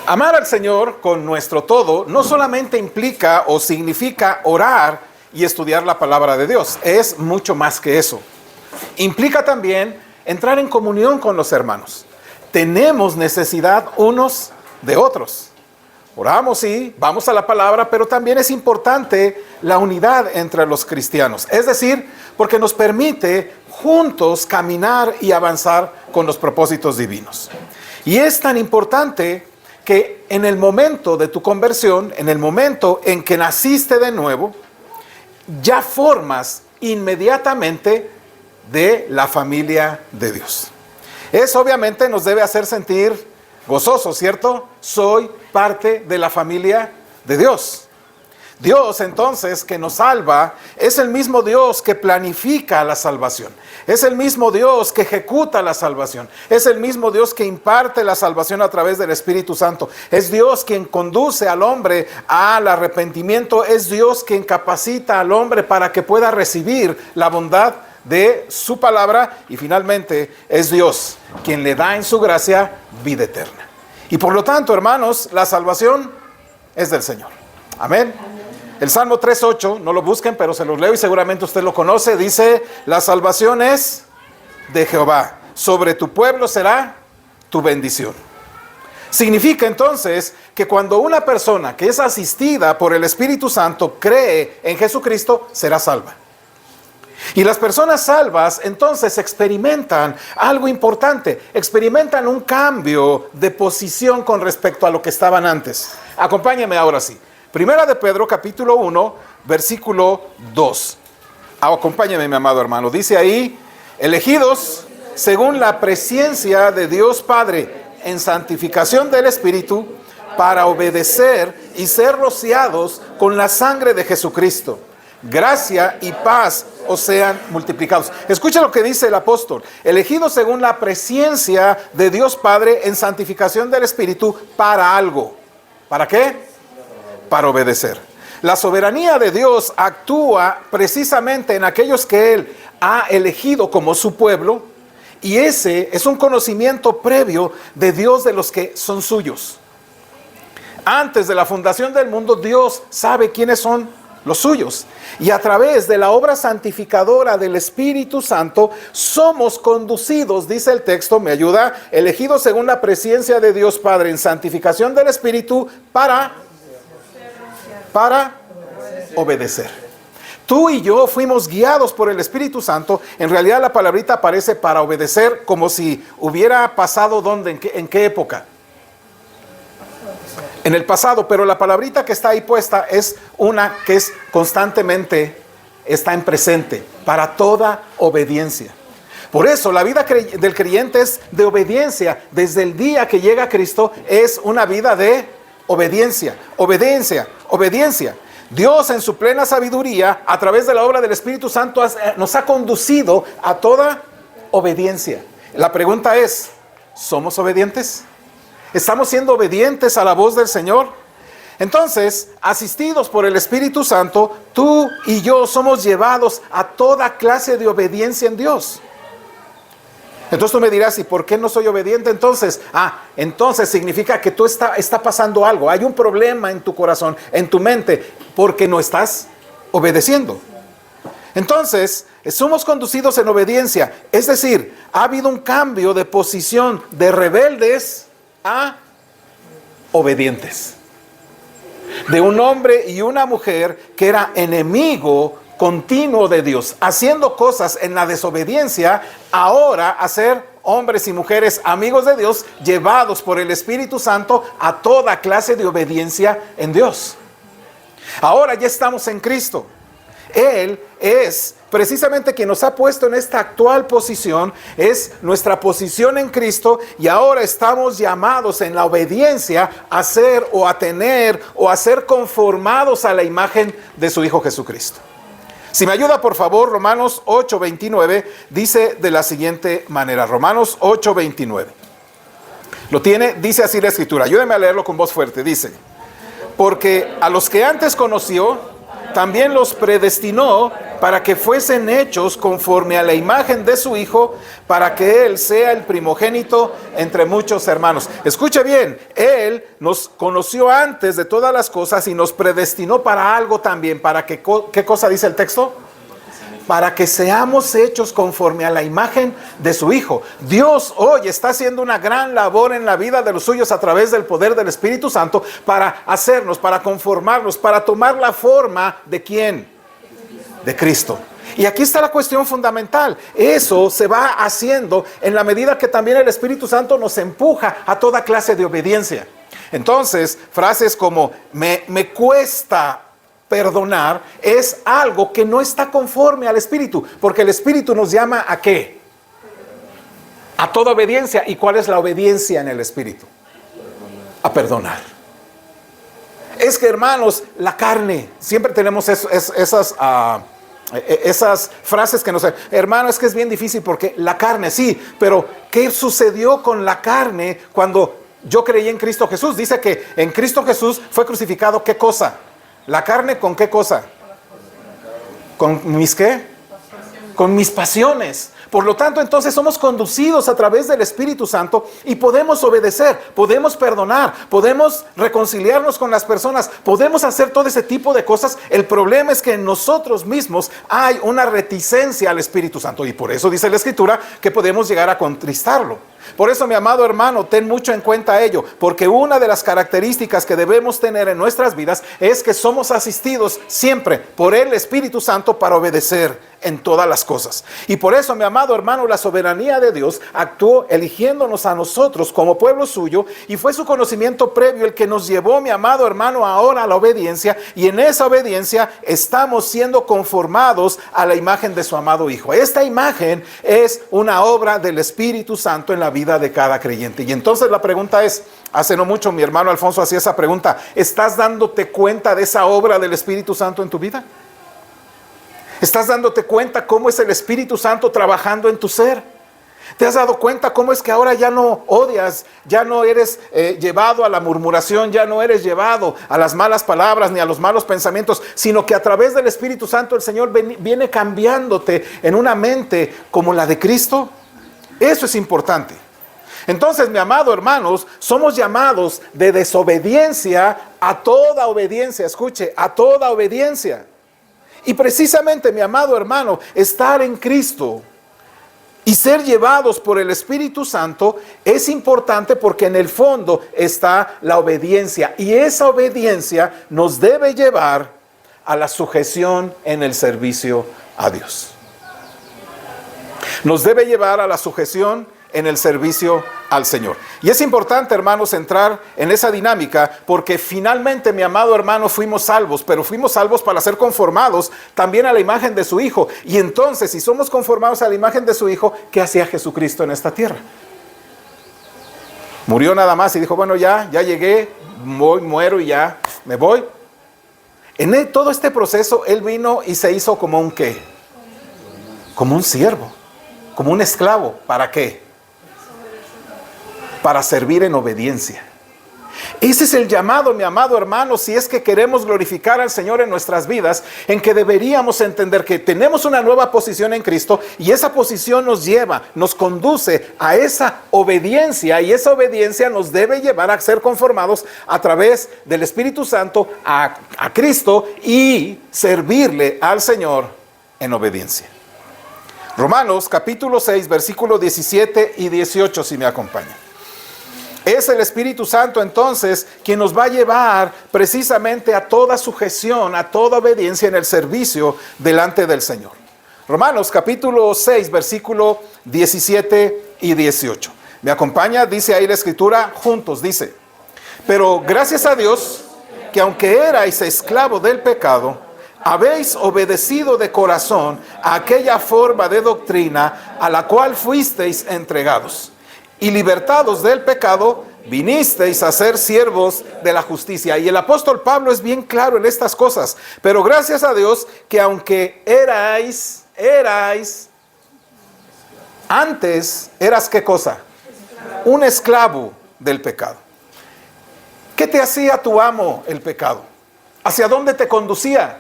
Amar al Señor con nuestro todo no solamente implica o significa orar y estudiar la palabra de Dios. Es mucho más que eso. Implica también entrar en comunión con los hermanos. Tenemos necesidad unos de otros. Oramos, sí, vamos a la palabra, pero también es importante la unidad entre los cristianos. Es decir, porque nos permite juntos caminar y avanzar con los propósitos divinos. Y es tan importante que en el momento de tu conversión, en el momento en que naciste de nuevo, ya formas inmediatamente de la familia de Dios. Eso obviamente nos debe hacer sentir gozosos, ¿cierto? Soy parte de la familia de Dios. Dios, entonces, que nos salva, es el mismo Dios que planifica la salvación. Es el mismo Dios que ejecuta la salvación. Es el mismo Dios que imparte la salvación a través del Espíritu Santo. Es Dios quien conduce al hombre al arrepentimiento. Es Dios quien capacita al hombre para que pueda recibir la bondad de su palabra. Y finalmente, es Dios quien le da en su gracia vida eterna. Y por lo tanto, hermanos, la salvación es del Señor. Amén. El Salmo 3:8, no lo busquen, pero se los leo y seguramente usted lo conoce. Dice, la salvación es de Jehová. Sobre tu pueblo será tu bendición. Significa entonces que cuando una persona que es asistida por el Espíritu Santo cree en Jesucristo, será salva. Y las personas salvas entonces experimentan algo importante, experimentan un cambio de posición con respecto a lo que estaban antes. Acompáñame ahora sí. Primera de Pedro, capítulo 1, versículo 2. Acompáñame, mi amado hermano. Dice ahí, elegidos según la presciencia de Dios Padre en santificación del Espíritu para obedecer y ser rociados con la sangre de Jesucristo. Gracia y paz os sean multiplicados. Escucha lo que dice el apóstol. Elegidos según la presciencia de Dios Padre en santificación del Espíritu para algo. ¿Para qué? Para obedecer. La soberanía de Dios actúa precisamente en aquellos que Él ha elegido como su pueblo, y ese es un conocimiento previo de Dios de los que son suyos. Antes de la fundación del mundo, Dios sabe quiénes son los suyos, y a través de la obra santificadora del Espíritu Santo somos conducidos, dice el texto, me ayuda, elegidos según la presciencia de Dios Padre en santificación del Espíritu para obedecer. Tú y yo fuimos guiados por el Espíritu Santo. En realidad la palabrita aparece para obedecer como si hubiera pasado ¿dónde? ¿En qué época? En el pasado, pero la palabrita que está ahí puesta es una que es constantemente, está en presente, para toda obediencia. Por eso la vida del creyente es de obediencia. Desde el día que llega Cristo es una vida de obediencia, obediencia, obediencia. Dios en su plena sabiduría, a través de la obra del Espíritu Santo, nos ha conducido a toda obediencia. La pregunta es, ¿somos obedientes? ¿Estamos siendo obedientes a la voz del Señor? Entonces, asistidos por el Espíritu Santo, tú y yo somos llevados a toda clase de obediencia en Dios. Entonces tú me dirás, ¿y por qué no soy obediente entonces? Entonces significa que está pasando algo. Hay un problema en tu corazón, en tu mente, porque no estás obedeciendo. Entonces, somos conducidos en obediencia. Es decir, ha habido un cambio de posición de rebeldes a obedientes. De un hombre y una mujer que era enemigo continuo de Dios, haciendo cosas en la desobediencia, ahora a ser hombres y mujeres amigos de Dios, llevados por el Espíritu Santo a toda clase de obediencia en Dios. Ahora ya estamos en Cristo. Él es precisamente quien nos ha puesto en esta actual posición, es nuestra posición en Cristo, y ahora estamos llamados en la obediencia a ser o a tener o a ser conformados a la imagen de su Hijo Jesucristo. Si me ayuda, por favor, Romanos 8:29 dice de la siguiente manera. Romanos 8:29. ¿Lo tiene? Dice así la Escritura. Ayúdeme a leerlo con voz fuerte. Dice, porque a los que antes conoció, también los predestinó para que fuesen hechos conforme a la imagen de su Hijo, para que Él sea el primogénito entre muchos hermanos. Escuche bien, Él nos conoció antes de todas las cosas y nos predestinó para algo también. ¿Para que, qué cosa dice el texto? Para que seamos hechos conforme a la imagen de su Hijo. Dios hoy está haciendo una gran labor en la vida de los suyos a través del poder del Espíritu Santo para hacernos, para conformarnos, para tomar la forma de ¿quién? De Cristo. Y aquí está la cuestión fundamental. Eso se va haciendo en la medida que también el Espíritu Santo nos empuja a toda clase de obediencia. Entonces, frases como me cuesta perdonar es algo que no está conforme al Espíritu, porque el Espíritu nos llama ¿a qué? A toda obediencia. ¿Y cuál es la obediencia en el Espíritu? A perdonar. Es que, hermanos, la carne, siempre tenemos esas frases que nos... Hermano, es que es bien difícil porque la carne, sí, pero ¿qué sucedió con la carne cuando yo creí en Cristo Jesús? Dice que en Cristo Jesús fue crucificado, ¿qué cosa? ¿La carne con qué cosa? ¿Con mis qué? Con mis pasiones. Por lo tanto, entonces somos conducidos a través del Espíritu Santo y podemos obedecer, podemos perdonar, podemos reconciliarnos con las personas, podemos hacer todo ese tipo de cosas. El problema es que en nosotros mismos hay una reticencia al Espíritu Santo y por eso dice la Escritura que podemos llegar a contristarlo. Por eso, mi amado hermano, ten mucho en cuenta ello, porque una de las características que debemos tener en nuestras vidas es que somos asistidos siempre por el Espíritu Santo para obedecer en todas las cosas. Y por eso, mi amado hermano, la soberanía de Dios actuó eligiéndonos a nosotros como pueblo suyo, y fue su conocimiento previo el que nos llevó, mi amado hermano, ahora a la obediencia, y en esa obediencia estamos siendo conformados a la imagen de su amado Hijo. Esta imagen es una obra del Espíritu Santo en la vida de cada creyente. Y entonces la pregunta es, hace no mucho mi hermano Alfonso hacía esa pregunta, ¿estás dándote cuenta de esa obra del Espíritu Santo en tu vida? ¿Estás dándote cuenta cómo es el Espíritu Santo trabajando en tu ser? ¿Te has dado cuenta cómo es que ahora ya no odias, ya no eres llevado a la murmuración, ya no eres llevado a las malas palabras ni a los malos pensamientos, sino que a través del Espíritu Santo el Señor viene cambiándote en una mente como la de Cristo? Eso es importante. Entonces, mi amado hermanos, somos llamados de desobediencia a toda obediencia. Escuche, a toda obediencia. Y precisamente, mi amado hermano, estar en Cristo y ser llevados por el Espíritu Santo es importante porque en el fondo está la obediencia. Y esa obediencia nos debe llevar a la sujeción en el servicio a Dios. Nos debe llevar a la sujeción en el servicio al Señor. Y es importante, hermanos, entrar en esa dinámica porque finalmente, mi amado hermano, fuimos salvos, pero fuimos salvos para ser conformados también a la imagen de su Hijo. Y entonces, si somos conformados a la imagen de su Hijo, ¿qué hacía Jesucristo en esta tierra? Murió nada más y dijo, bueno, ya llegué, muero y ya me voy. En todo este proceso, Él vino y se hizo como un ¿qué? Como un siervo, como un esclavo. ¿Para qué? Para servir en obediencia. Ese es el llamado, mi amado hermano, si es que queremos glorificar al Señor en nuestras vidas, en que deberíamos entender que tenemos una nueva posición en Cristo y esa posición nos lleva, nos conduce a esa obediencia y esa obediencia nos debe llevar a ser conformados a través del Espíritu Santo a Cristo y servirle al Señor en obediencia. Romanos capítulo 6, versículos 17 y 18, si me acompañan. Es el Espíritu Santo entonces quien nos va a llevar precisamente a toda sujeción, a toda obediencia en el servicio delante del Señor. Romanos capítulo 6, versículo 17 y 18. ¿Me acompaña? Dice ahí la Escritura, juntos, dice: pero gracias a Dios que aunque erais esclavos del pecado, habéis obedecido de corazón a aquella forma de doctrina a la cual fuisteis entregados. Y libertados del pecado, vinisteis a ser siervos de la justicia. Y el apóstol Pablo es bien claro en estas cosas. Pero gracias a Dios que aunque erais, antes eras ¿qué cosa? Un esclavo del pecado. ¿Qué te hacía tu amo el pecado? ¿Hacia dónde te conducía?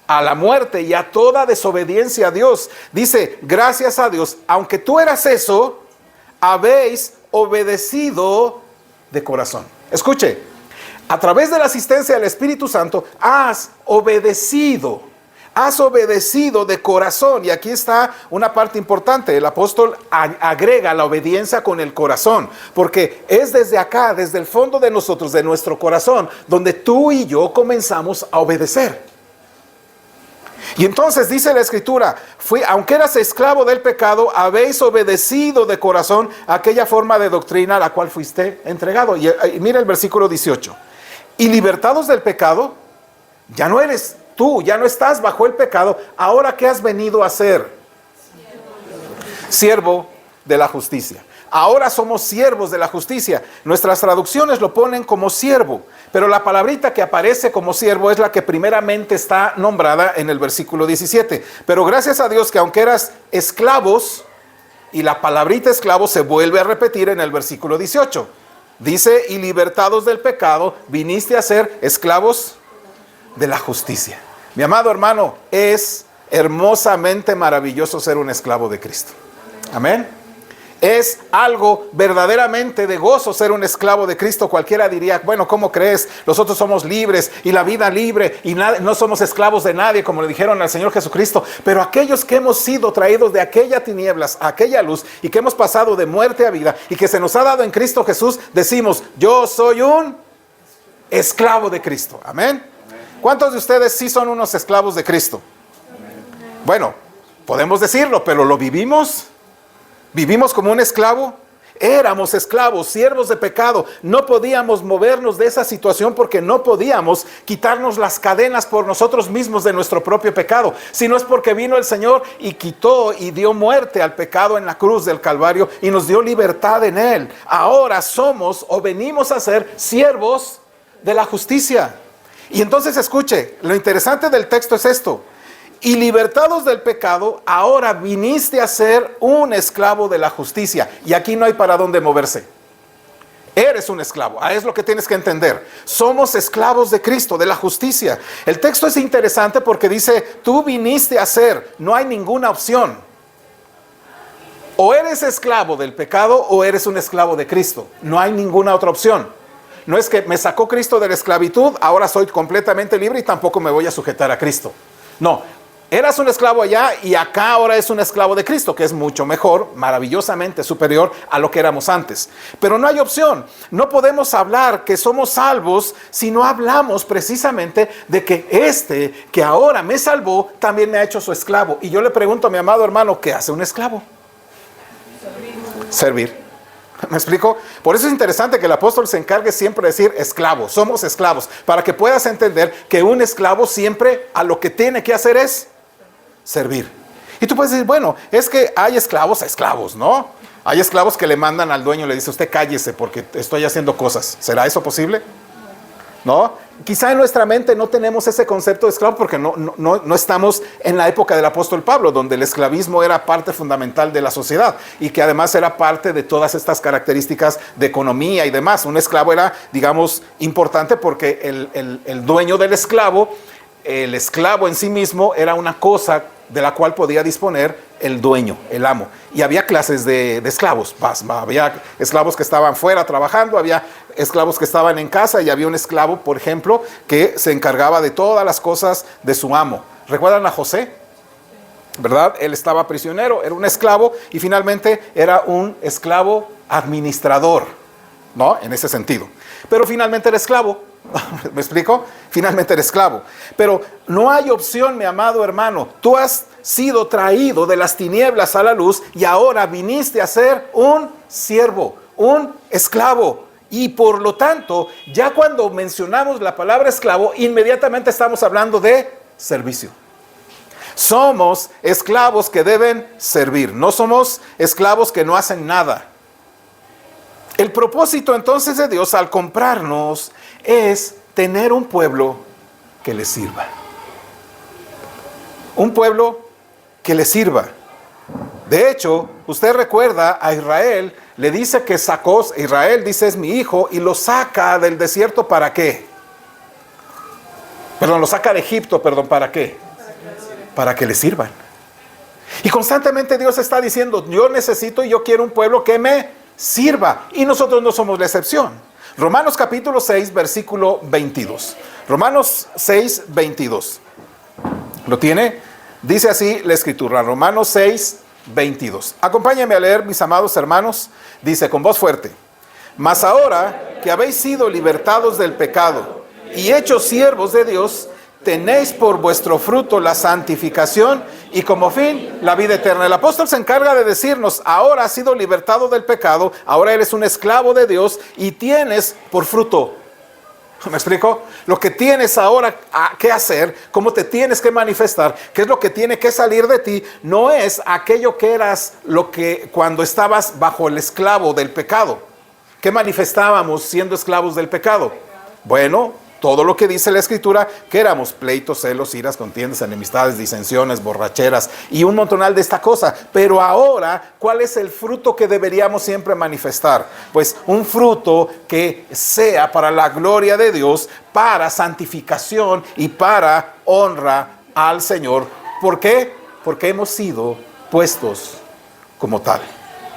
a la muerte y a toda desobediencia a Dios. Dice, gracias a Dios, aunque tú eras eso, habéis obedecido de corazón. Escuche, a través de la asistencia del Espíritu Santo, has obedecido de corazón. Y aquí está una parte importante. El apóstol agrega la obediencia con el corazón, porque es desde acá, desde el fondo de nosotros, de nuestro corazón, donde tú y yo comenzamos a obedecer. Y entonces dice la Escritura, aunque eras esclavo del pecado, habéis obedecido de corazón aquella forma de doctrina a la cual fuiste entregado. Y mira el versículo 18. Y libertados del pecado, ya no eres tú, ya no estás bajo el pecado. Ahora, ¿qué has venido a ser? Siervo de la justicia. Ahora somos siervos de la justicia. Nuestras traducciones lo ponen como siervo, pero la palabrita que aparece como siervo es la que primeramente está nombrada en el versículo 17. Pero gracias a Dios que aunque eras esclavos, y la palabrita esclavo se vuelve a repetir en el versículo 18. Dice, y libertados del pecado, viniste a ser esclavos de la justicia. Mi amado hermano, es hermosamente maravilloso ser un esclavo de Cristo. Amén. Es algo verdaderamente de gozo ser un esclavo de Cristo. Cualquiera diría, bueno, ¿cómo crees? Nosotros somos libres y la vida libre y no somos esclavos de nadie, como le dijeron al Señor Jesucristo. Pero aquellos que hemos sido traídos de aquella tinieblas a aquella luz y que hemos pasado de muerte a vida y que se nos ha dado en Cristo Jesús, decimos, yo soy un esclavo de Cristo. Amén. ¿Cuántos de ustedes sí son unos esclavos de Cristo? Bueno, podemos decirlo, pero ¿lo vivimos? ¿Vivimos como un esclavo? Éramos esclavos, siervos de pecado. No podíamos movernos de esa situación porque no podíamos quitarnos las cadenas por nosotros mismos de nuestro propio pecado. Si no es porque vino el Señor y quitó y dio muerte al pecado en la cruz del Calvario y nos dio libertad en Él. Ahora somos o venimos a ser siervos de la justicia. Y entonces escuche, lo interesante del texto es esto. Y libertados del pecado, ahora viniste a ser un esclavo de la justicia. Y aquí no hay para dónde moverse. Eres un esclavo. Es lo que tienes que entender. Somos esclavos de Cristo, de la justicia. El texto es interesante porque dice, tú viniste a ser. No hay ninguna opción. O eres esclavo del pecado o eres un esclavo de Cristo. No hay ninguna otra opción. No es que me sacó Cristo de la esclavitud, ahora soy completamente libre y tampoco me voy a sujetar a Cristo. No. Eras un esclavo allá y acá ahora es un esclavo de Cristo, que es mucho mejor, maravillosamente superior a lo que éramos antes. Pero no hay opción. No podemos hablar que somos salvos si no hablamos precisamente de que que ahora me salvó también me ha hecho su esclavo. Y yo le pregunto a mi amado hermano, ¿qué hace un esclavo? Servir. ¿Me explico? Por eso es interesante que el apóstol se encargue siempre de decir esclavos, somos esclavos, para que puedas entender que un esclavo siempre a lo que tiene que hacer es servir. Y tú puedes decir, bueno, es que hay esclavos a esclavos, ¿no? Hay esclavos que le mandan al dueño y le dice, usted cállese porque estoy haciendo cosas. ¿Será eso posible? ¿No? Quizá en nuestra mente no tenemos ese concepto de esclavo porque no estamos en la época del apóstol Pablo, donde el esclavismo era parte fundamental de la sociedad y que además era parte de todas estas características de economía y demás. Un esclavo era, digamos, importante porque el dueño del esclavo, el esclavo en sí mismo era una cosa de la cual podía disponer el dueño, el amo. Y había clases de esclavos. Había esclavos que estaban fuera trabajando, había esclavos que estaban en casa y había un esclavo, por ejemplo, que se encargaba de todas las cosas de su amo. ¿Recuerdan a José? ¿Verdad? Él estaba prisionero, era un esclavo y finalmente era un esclavo administrador, ¿no? En ese sentido. Pero finalmente era esclavo. ¿Me explico? Finalmente eres esclavo. Pero no hay opción, mi amado hermano. Tú has sido traído de las tinieblas a la luz y ahora viniste a ser un siervo, un esclavo. Y por lo tanto, ya cuando mencionamos la palabra esclavo, inmediatamente estamos hablando de servicio. Somos esclavos que deben servir. No somos esclavos que no hacen nada. El propósito entonces de Dios al comprarnos es tener un pueblo que le sirva. Un pueblo que le sirva. De hecho, usted recuerda a Israel, le dice que sacó, Israel dice es mi hijo, y lo saca del desierto ¿para qué? Perdón, lo saca de Egipto, ¿para qué? para que le sirvan. Y constantemente Dios está diciendo, yo necesito y yo quiero un pueblo que me sirva. Y nosotros no somos la excepción. Romanos capítulo 6, versículo 22. Romanos 6, 22. ¿Lo tiene? Dice así la escritura, Romanos 6, 22. Acompáñenme a leer, mis amados hermanos. Dice con voz fuerte: mas ahora que habéis sido libertados del pecado y hechos siervos de Dios, tenéis por vuestro fruto la santificación y como fin la vida eterna. El apóstol se encarga de decirnos, ahora has sido libertado del pecado, ahora eres un esclavo de Dios y tienes por fruto. ¿Me explico? Lo que tienes ahora que hacer, cómo te tienes que manifestar, qué es lo que tiene que salir de ti, no es aquello que eras lo que cuando estabas bajo el esclavo del pecado. ¿Qué manifestábamos siendo esclavos del pecado? Bueno, todo lo que dice la Escritura, que éramos pleitos, celos, iras, contiendas, enemistades, disensiones, borracheras y un montonal de esta cosa. Pero ahora, ¿cuál es el fruto que deberíamos siempre manifestar? Pues un fruto que sea para la gloria de Dios, para santificación y para honra al Señor. ¿Por qué? Porque hemos sido puestos como tal,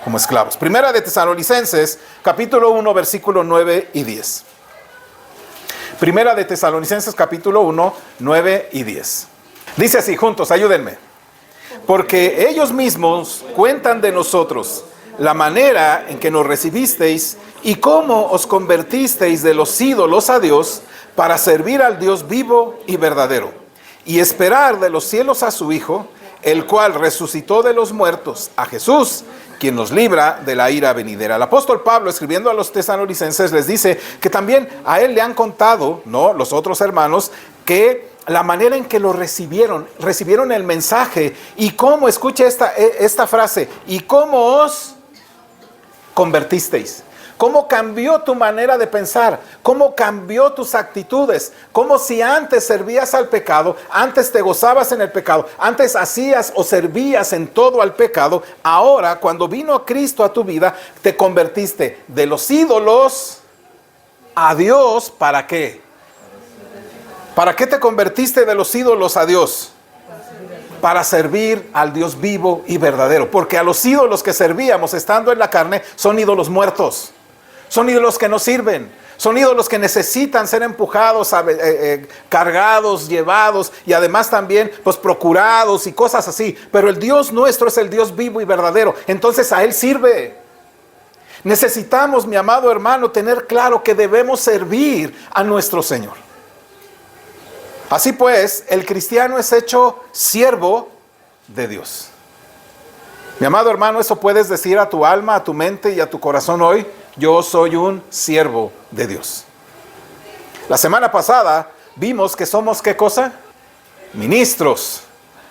como esclavos. Primera de Tesalonicenses, capítulo 1, versículo 9 y 10. Primera de Tesalonicenses capítulo 1, 9 y 10. Dice así, juntos, ayúdenme. Porque ellos mismos cuentan de nosotros la manera en que nos recibisteis y cómo os convertisteis de los ídolos a Dios para servir al Dios vivo y verdadero y esperar de los cielos a su Hijo, el cual resucitó de los muertos, a Jesús, quien nos libra de la ira venidera. El apóstol Pablo, escribiendo a los tesalonicenses, les dice que también a él le han contado, ¿no?, los otros hermanos, que la manera en que lo recibieron el mensaje y cómo, escuche esta frase, y cómo os convertisteis. ¿Cómo cambió tu manera de pensar? ¿Cómo cambió tus actitudes? Como si antes servías al pecado, antes te gozabas en el pecado, antes hacías o servías en todo al pecado. Ahora, cuando vino Cristo a tu vida, te convertiste de los ídolos a Dios. ¿Para qué? ¿Para qué te convertiste de los ídolos a Dios? Para servir al Dios vivo y verdadero. Porque a los ídolos que servíamos estando en la carne son ídolos muertos. Son ídolos que no sirven. Son ídolos que necesitan ser empujados, cargados, llevados y además también pues procurados y cosas así. Pero el Dios nuestro es el Dios vivo y verdadero. Entonces a Él sirve. Necesitamos, mi amado hermano, tener claro que debemos servir a nuestro Señor. Así pues, el cristiano es hecho siervo de Dios. Mi amado hermano, eso puedes decir a tu alma, a tu mente y a tu corazón hoy. Yo soy un siervo de Dios. La semana pasada vimos que somos, ¿qué cosa? Ministros.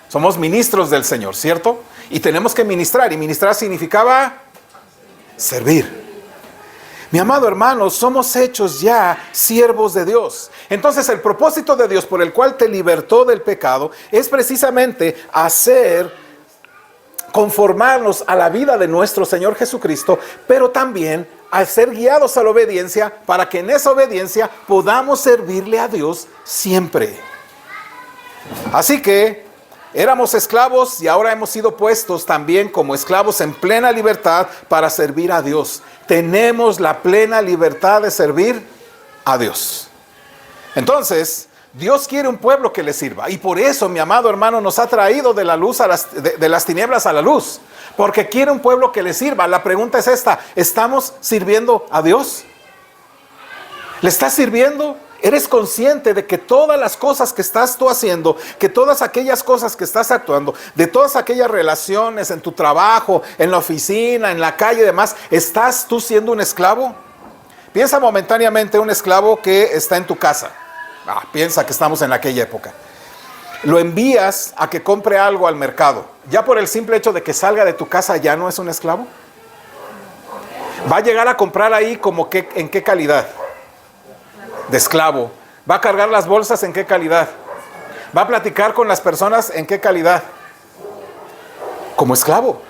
Somos ministros del Señor, ¿cierto? Y tenemos que ministrar. Y ministrar significaba servir. Mi amado hermano, somos hechos ya siervos de Dios. Entonces el propósito de Dios por el cual te libertó del pecado es precisamente conformarnos a la vida de nuestro Señor Jesucristo, pero también al ser guiados a la obediencia, para que en esa obediencia podamos servirle a Dios siempre. Así que éramos esclavos y ahora hemos sido puestos también como esclavos en plena libertad para servir a Dios. Tenemos la plena libertad de servir a Dios. Entonces, Dios quiere un pueblo que le sirva. Y por eso, mi amado hermano, nos ha traído de la luz de las tinieblas a la luz. Porque quiere un pueblo que le sirva. La pregunta es esta: ¿estamos sirviendo a Dios? ¿Le estás sirviendo? ¿Eres consciente de que todas las cosas que estás tú haciendo, que todas aquellas cosas que estás actuando, de todas aquellas relaciones en tu trabajo, en la oficina, en la calle y demás, estás tú siendo un esclavo? Piensa momentáneamente un esclavo que está en tu casa. Piensa que estamos en aquella época. Lo envías a que compre algo al mercado. Ya por el simple hecho de que salga de tu casa, ¿ya no es un esclavo? Va a llegar a comprar ahí como que, ¿en qué calidad? De esclavo. Va a cargar las bolsas, ¿en qué calidad? Va a platicar con las personas, ¿en qué calidad? Como esclavo.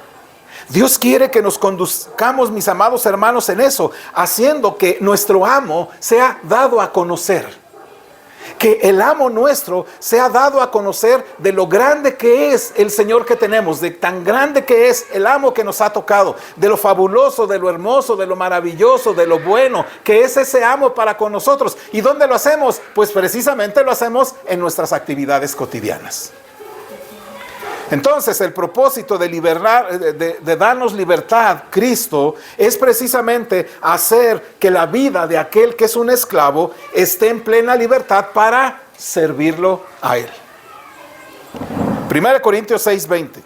Dios quiere que nos conduzcamos, mis amados hermanos, en eso, haciendo que nuestro amo sea dado a conocer. Que el amo nuestro se ha dado a conocer de lo grande que es el Señor que tenemos, de tan grande que es el amo que nos ha tocado, de lo fabuloso, de lo hermoso, de lo maravilloso, de lo bueno que es ese amo para con nosotros. ¿Y dónde lo hacemos? Pues precisamente lo hacemos en nuestras actividades cotidianas. Entonces, el propósito de darnos libertad, Cristo, es precisamente hacer que la vida de aquel que es un esclavo esté en plena libertad para servirlo a Él. 1 Corintios 6:20.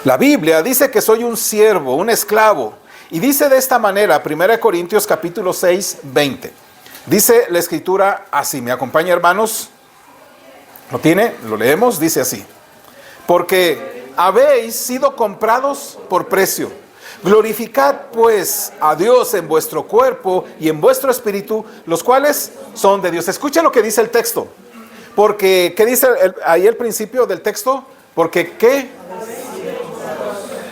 La Biblia dice que soy un siervo, un esclavo. Y dice de esta manera, 1 Corintios capítulo 6:20. Dice la Escritura así. ¿Me acompaña, hermanos? ¿Lo tiene? Lo leemos. Dice así: porque habéis sido comprados por precio. Glorificad pues a Dios en vuestro cuerpo y en vuestro espíritu, los cuales son de Dios. Escucha lo que dice el texto. Porque, ¿qué dice ahí el principio del texto? Porque, ¿qué?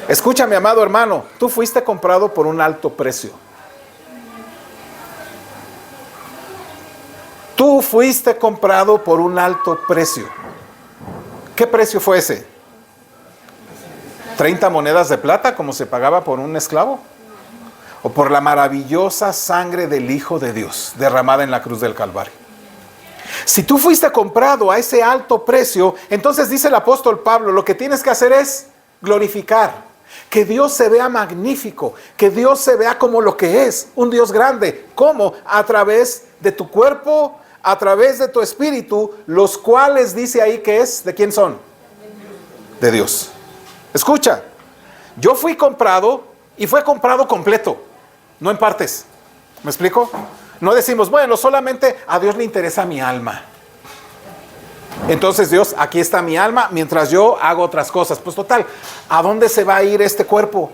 Escucha, mi amado hermano, tú fuiste comprado por un alto precio. Tú fuiste comprado por un alto precio. ¿Qué precio fue ese? ¿30 monedas de plata como se pagaba por un esclavo? ¿O por la maravillosa sangre del Hijo de Dios derramada en la cruz del Calvario? Si tú fuiste comprado a ese alto precio, entonces dice el apóstol Pablo, lo que tienes que hacer es glorificar. Que Dios se vea magnífico, que Dios se vea como lo que es, un Dios grande. ¿Cómo? A través de tu cuerpo, a través de tu espíritu, los cuales dice ahí que es, ¿de quién son? De Dios. Escucha, yo fui comprado y fue comprado completo, no en partes. ¿Me explico? No decimos, bueno, solamente a Dios le interesa mi alma. Entonces Dios, aquí está mi alma mientras yo hago otras cosas. Pues total, ¿a dónde se va a ir este cuerpo?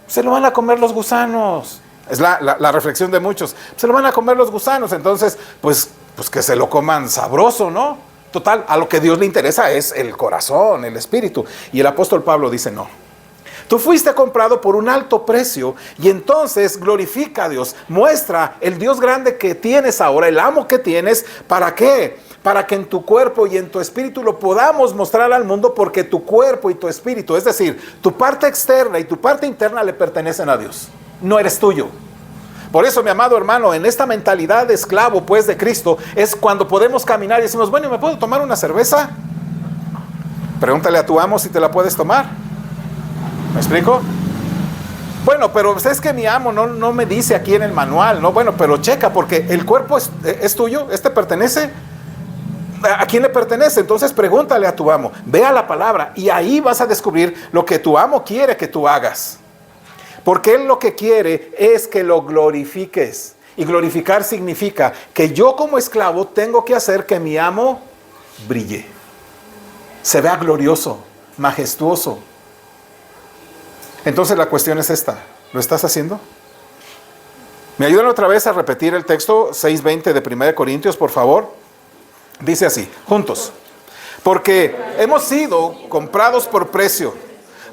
Se lo van a comer los gusanos. Es la reflexión de muchos. Se lo van a comer los gusanos. Entonces, pues que se lo coman sabroso, ¿no? Total, a lo que Dios le interesa es el corazón, el espíritu. Y el apóstol Pablo dice, no. Tú fuiste comprado por un alto precio y entonces glorifica a Dios. Muestra el Dios grande que tienes ahora, el amo que tienes. ¿Para qué? Para que en tu cuerpo y en tu espíritu lo podamos mostrar al mundo, porque tu cuerpo y tu espíritu, es decir, tu parte externa y tu parte interna le pertenecen a Dios. No eres tuyo. Por eso, mi amado hermano, en esta mentalidad de esclavo, pues, de Cristo, es cuando podemos caminar y decimos, bueno, ¿me puedo tomar una cerveza? Pregúntale a tu amo si te la puedes tomar. ¿Me explico? Bueno, pero es que mi amo no me dice aquí en el manual, ¿no? Bueno, pero checa, porque el cuerpo es tuyo, ¿este pertenece? ¿A quién le pertenece? Entonces pregúntale a tu amo, ve a la palabra y ahí vas a descubrir lo que tu amo quiere que tú hagas. Porque Él lo que quiere es que lo glorifiques. Y glorificar significa que yo como esclavo tengo que hacer que mi amo brille. Se vea glorioso, majestuoso. Entonces la cuestión es esta. ¿Lo estás haciendo? ¿Me ayudan otra vez a repetir el texto 6:20 de 1 Corintios, por favor? Dice así, juntos. Porque hemos sido comprados por precio.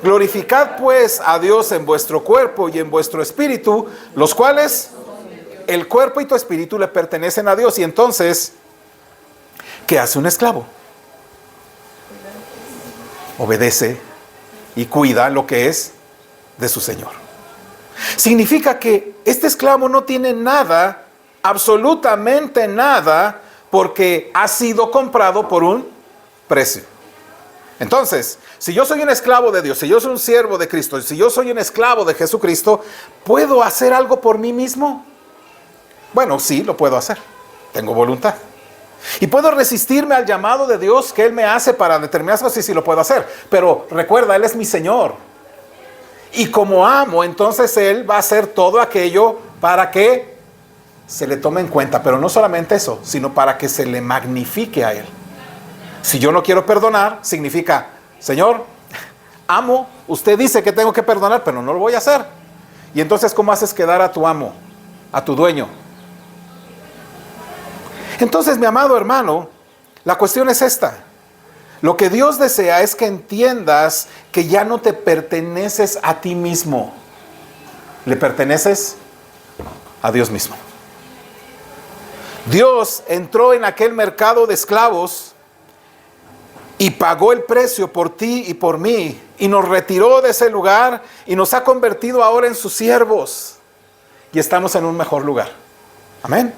Glorificad pues a Dios en vuestro cuerpo y en vuestro espíritu, los cuales, el cuerpo y tu espíritu le pertenecen a Dios. Y entonces, ¿qué hace un esclavo? Obedece y cuida lo que es de su Señor. Significa que este esclavo no tiene nada, absolutamente nada, porque ha sido comprado por un precio. Entonces, si yo soy un esclavo de Dios, si yo soy un siervo de Cristo, si yo soy un esclavo de Jesucristo, ¿puedo hacer algo por mí mismo? Bueno, sí, lo puedo hacer. Tengo voluntad. Y puedo resistirme al llamado de Dios que Él me hace para determinadas cosas, y sí lo puedo hacer. Pero recuerda, Él es mi Señor. Y como amo, entonces Él va a hacer todo aquello para que se le tome en cuenta. Pero no solamente eso, sino para que se le magnifique a Él. Si yo no quiero perdonar, significa, Señor, amo, usted dice que tengo que perdonar, pero no lo voy a hacer. Y entonces, ¿cómo haces quedar a tu amo, a tu dueño? Entonces, mi amado hermano, la cuestión es esta. Lo que Dios desea es que entiendas que ya no te perteneces a ti mismo. Le perteneces a Dios mismo. Dios entró en aquel mercado de esclavos y pagó el precio por ti y por mí, y nos retiró de ese lugar y nos ha convertido ahora en sus siervos, y estamos en un mejor lugar. Amén.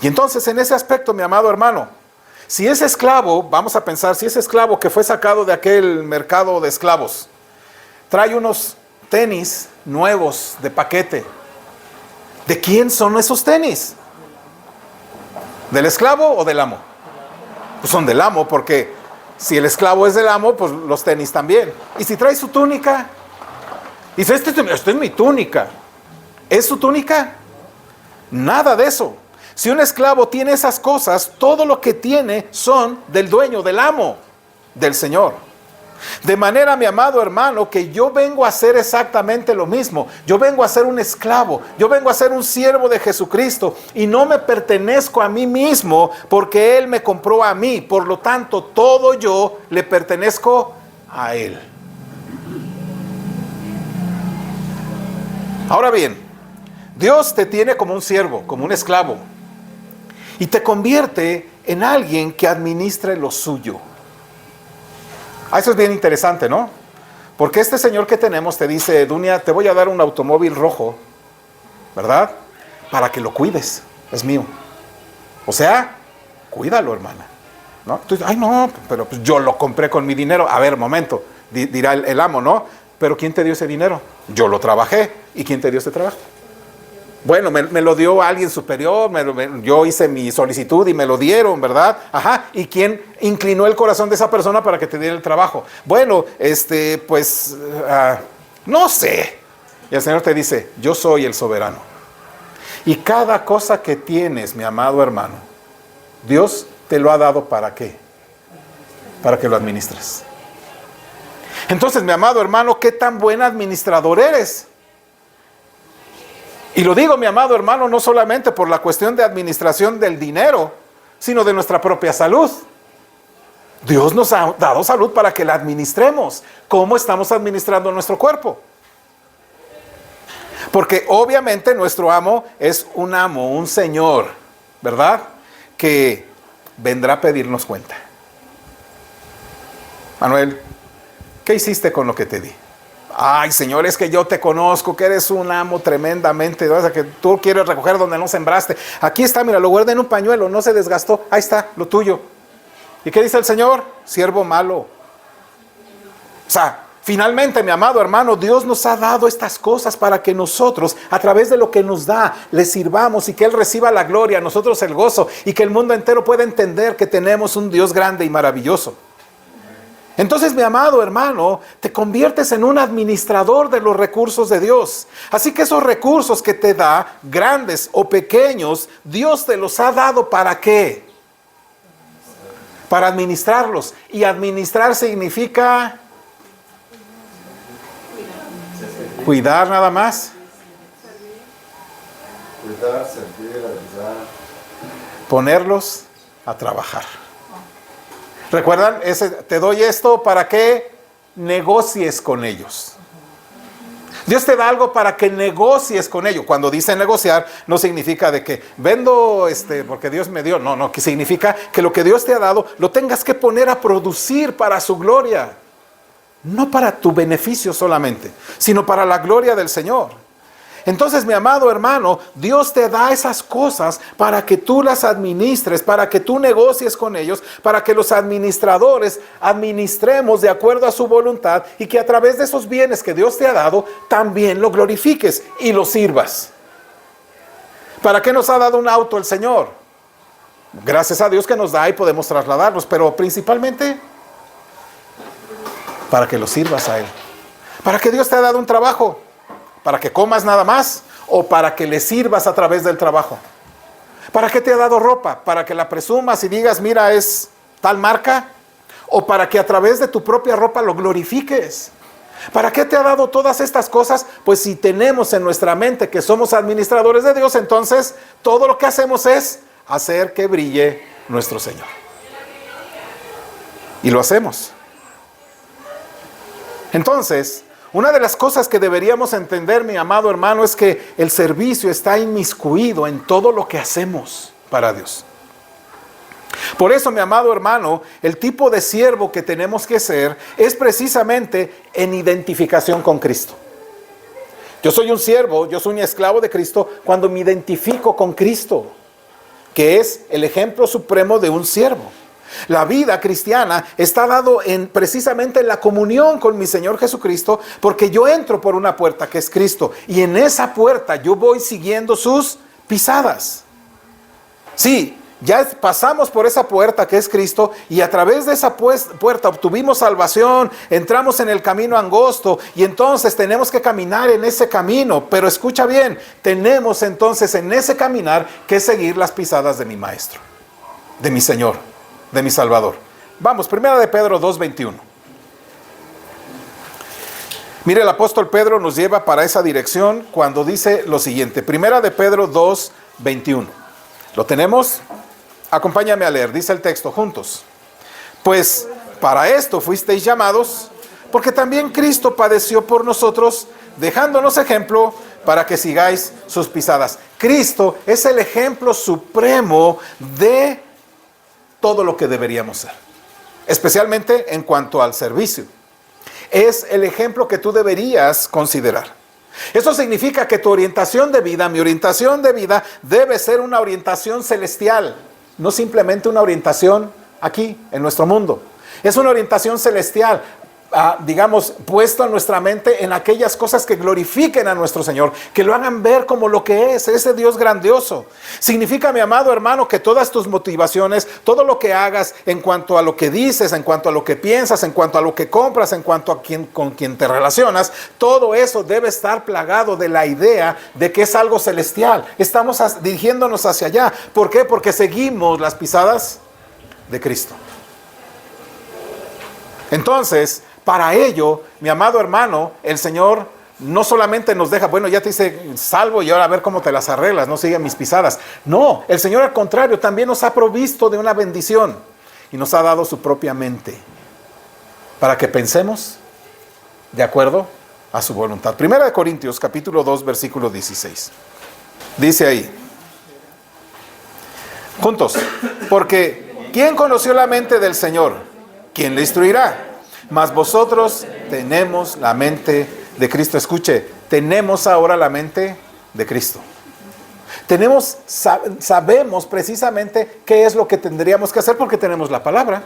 Y entonces, en ese aspecto, mi amado hermano, si ese esclavo, vamos a pensar, si ese esclavo que fue sacado de aquel mercado de esclavos trae unos tenis nuevos de paquete, ¿de quién son esos tenis? ¿Del esclavo o del amo? Pues son del amo, porque si el esclavo es del amo, pues los tenis también. Y si trae su túnica, dice, esta es mi túnica. ¿Es su túnica? Nada de eso. Si un esclavo tiene esas cosas, todo lo que tiene son del dueño, del amo, del Señor. De manera, mi amado hermano, que yo vengo a hacer exactamente lo mismo. Yo vengo a ser un esclavo, yo vengo a ser un siervo de Jesucristo, y no me pertenezco a mí mismo, porque Él me compró a mí. Por lo tanto, todo yo le pertenezco a Él. Ahora bien, Dios te tiene como un siervo, como un esclavo, y te convierte en alguien que administre lo suyo. Eso es bien interesante, ¿no? Porque este señor que tenemos te dice, Dunia, te voy a dar un automóvil rojo, ¿verdad? Para que lo cuides, es mío. O sea, cuídalo, hermana, ¿no? Entonces, ay, no, pero pues yo lo compré con mi dinero. A ver, momento, dirá el amo, ¿no? Pero ¿quién te dio ese dinero? Yo lo trabajé. ¿Y quién te dio ese trabajo? Bueno, me lo dio alguien superior, yo hice mi solicitud y me lo dieron, ¿verdad? Ajá, ¿y quién inclinó el corazón de esa persona para que te diera el trabajo? Bueno, pues, no sé. Y el Señor te dice, yo soy el soberano. Y cada cosa que tienes, mi amado hermano, Dios te lo ha dado, ¿para qué? Para que lo administres. Entonces, mi amado hermano, ¿qué tan buen administrador eres? Y lo digo, mi amado hermano, no solamente por la cuestión de administración del dinero, sino de nuestra propia salud. Dios nos ha dado salud para que la administremos. ¿Cómo estamos administrando nuestro cuerpo? Porque obviamente nuestro amo es un amo, un señor, ¿verdad? Que vendrá a pedirnos cuenta. Manuel, ¿qué hiciste con lo que te di? Ay, Señor, es que yo te conozco, que eres un amo tremendamente, o sea, que tú quieres recoger donde no sembraste. Aquí está, mira, lo guardé en un pañuelo, no se desgastó. Ahí está, lo tuyo. ¿Y qué dice el Señor? Siervo malo. O sea, finalmente, mi amado hermano, Dios nos ha dado estas cosas para que nosotros, a través de lo que nos da, le sirvamos, y que Él reciba la gloria, nosotros el gozo, y que el mundo entero pueda entender que tenemos un Dios grande y maravilloso. Entonces, mi amado hermano, te conviertes en un administrador de los recursos de Dios. Así que esos recursos que te da, grandes o pequeños, Dios te los ha dado, ¿para qué? Para administrarlos. Y administrar significa cuidar nada más. Cuidar, servir, ayudar. Ponerlos a trabajar. ¿Recuerdan? Te doy esto para que negocies con ellos. Dios te da algo para que negocies con ellos. Cuando dice negociar, no significa de que vendo porque Dios me dio. No, que significa que lo que Dios te ha dado lo tengas que poner a producir para su gloria. No para tu beneficio solamente, sino para la gloria del Señor. Entonces, mi amado hermano, Dios te da esas cosas para que tú las administres, para que tú negocies con ellos, para que los administradores administremos de acuerdo a su voluntad, y que a través de esos bienes que Dios te ha dado, también lo glorifiques y lo sirvas. ¿Para qué nos ha dado un auto el Señor? Gracias a Dios que nos da y podemos trasladarnos, pero principalmente para que lo sirvas a Él. ¿Para qué Dios te ha dado un trabajo? ¿Para que comas nada más? ¿O para que le sirvas a través del trabajo? ¿Para qué te ha dado ropa? ¿Para que la presumas y digas, mira, es tal marca? ¿O para que a través de tu propia ropa lo glorifiques? ¿Para qué te ha dado todas estas cosas? Pues si tenemos en nuestra mente que somos administradores de Dios, entonces todo lo que hacemos es hacer que brille nuestro Señor. Y lo hacemos. Entonces, una de las cosas que deberíamos entender, mi amado hermano, es que el servicio está inmiscuido en todo lo que hacemos. para Dios. Por eso, mi amado hermano, el tipo de siervo que tenemos que ser es precisamente en identificación con Cristo. Yo soy un siervo, yo soy un esclavo de Cristo cuando me identifico con Cristo, que es el ejemplo supremo de un siervo. La vida cristiana está dado precisamente en la comunión con mi Señor Jesucristo, porque yo entro por una puerta que es Cristo, y en esa puerta yo voy siguiendo sus pisadas. Sí, ya pasamos por esa puerta que es Cristo, y a través de esa puerta obtuvimos salvación, entramos en el camino angosto, y entonces tenemos que caminar en ese camino. Pero escucha bien, tenemos entonces en ese caminar que seguir las pisadas de mi Maestro, de mi Señor, de mi Salvador. Vamos, 1 de Pedro 2:21. Mire, el apóstol Pedro nos lleva para esa dirección cuando dice lo siguiente. 1 de Pedro 2:21. ¿Lo tenemos? Acompáñame a leer, dice el texto juntos. Pues para esto fuisteis llamados, porque también Cristo padeció por nosotros, dejándonos ejemplo para que sigáis sus pisadas. Cristo es el ejemplo supremo de todo lo que deberíamos ser, especialmente en cuanto al servicio. Es el ejemplo que tú deberías considerar. Eso significa que tu orientación de vida, mi orientación de vida, debe ser una orientación celestial, no simplemente una orientación aquí, en nuestro mundo. Es una orientación celestial, digamos, puesto en nuestra mente en aquellas cosas que glorifiquen a nuestro Señor, que lo hagan ver como lo que es, ese Dios grandioso. Significa, mi amado hermano, que todas tus motivaciones, todo lo que hagas en cuanto a lo que dices, en cuanto a lo que piensas, en cuanto a lo que compras, en cuanto a con quien te relacionas, todo eso debe estar plagado de la idea de que es algo celestial. Estamos dirigiéndonos hacia allá. ¿Por qué? Porque seguimos las pisadas de Cristo. Entonces, para ello, mi amado hermano, el Señor no solamente nos deja, bueno, ya te hice salvo y ahora a ver cómo te las arreglas, no sigue mis pisadas. No, el Señor al contrario también nos ha provisto de una bendición y nos ha dado su propia mente para que pensemos de acuerdo a su voluntad. 1 de Corintios capítulo 2 versículo 16. Dice ahí, juntos, porque ¿quién conoció la mente del Señor? ¿Quién le instruirá? Mas vosotros tenemos la mente de Cristo. Escuche, tenemos ahora la mente de Cristo. Sabemos precisamente qué es lo que tendríamos que hacer porque tenemos la palabra.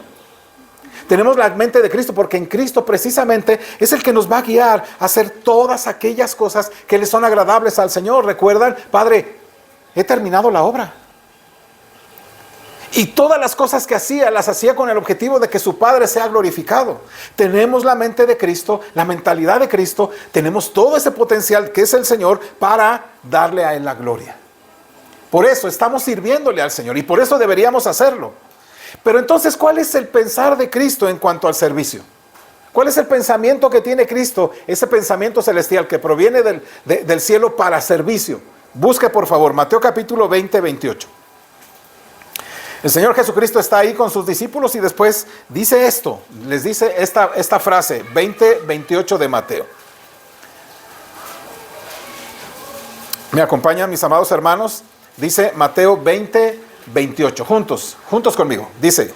Tenemos la mente de Cristo porque en Cristo precisamente es el que nos va a guiar a hacer todas aquellas cosas que le son agradables al Señor. ¿Recuerdan? Padre, he terminado la obra. Y todas las cosas que hacía, las hacía con el objetivo de que su Padre sea glorificado. Tenemos la mente de Cristo, la mentalidad de Cristo, tenemos todo ese potencial que es el Señor para darle a Él la gloria. Por eso estamos sirviéndole al Señor y por eso deberíamos hacerlo. Pero entonces, ¿cuál es el pensar de Cristo en cuanto al servicio? ¿Cuál es el pensamiento que tiene Cristo? Ese pensamiento celestial que proviene del cielo para servicio. Busque por favor Mateo capítulo 20, 28. El Señor Jesucristo está ahí con sus discípulos y después dice esto, les dice esta frase, 20:28 de Mateo. ¿Me acompañan mis amados hermanos? Dice Mateo 20:28, juntos conmigo. Dice,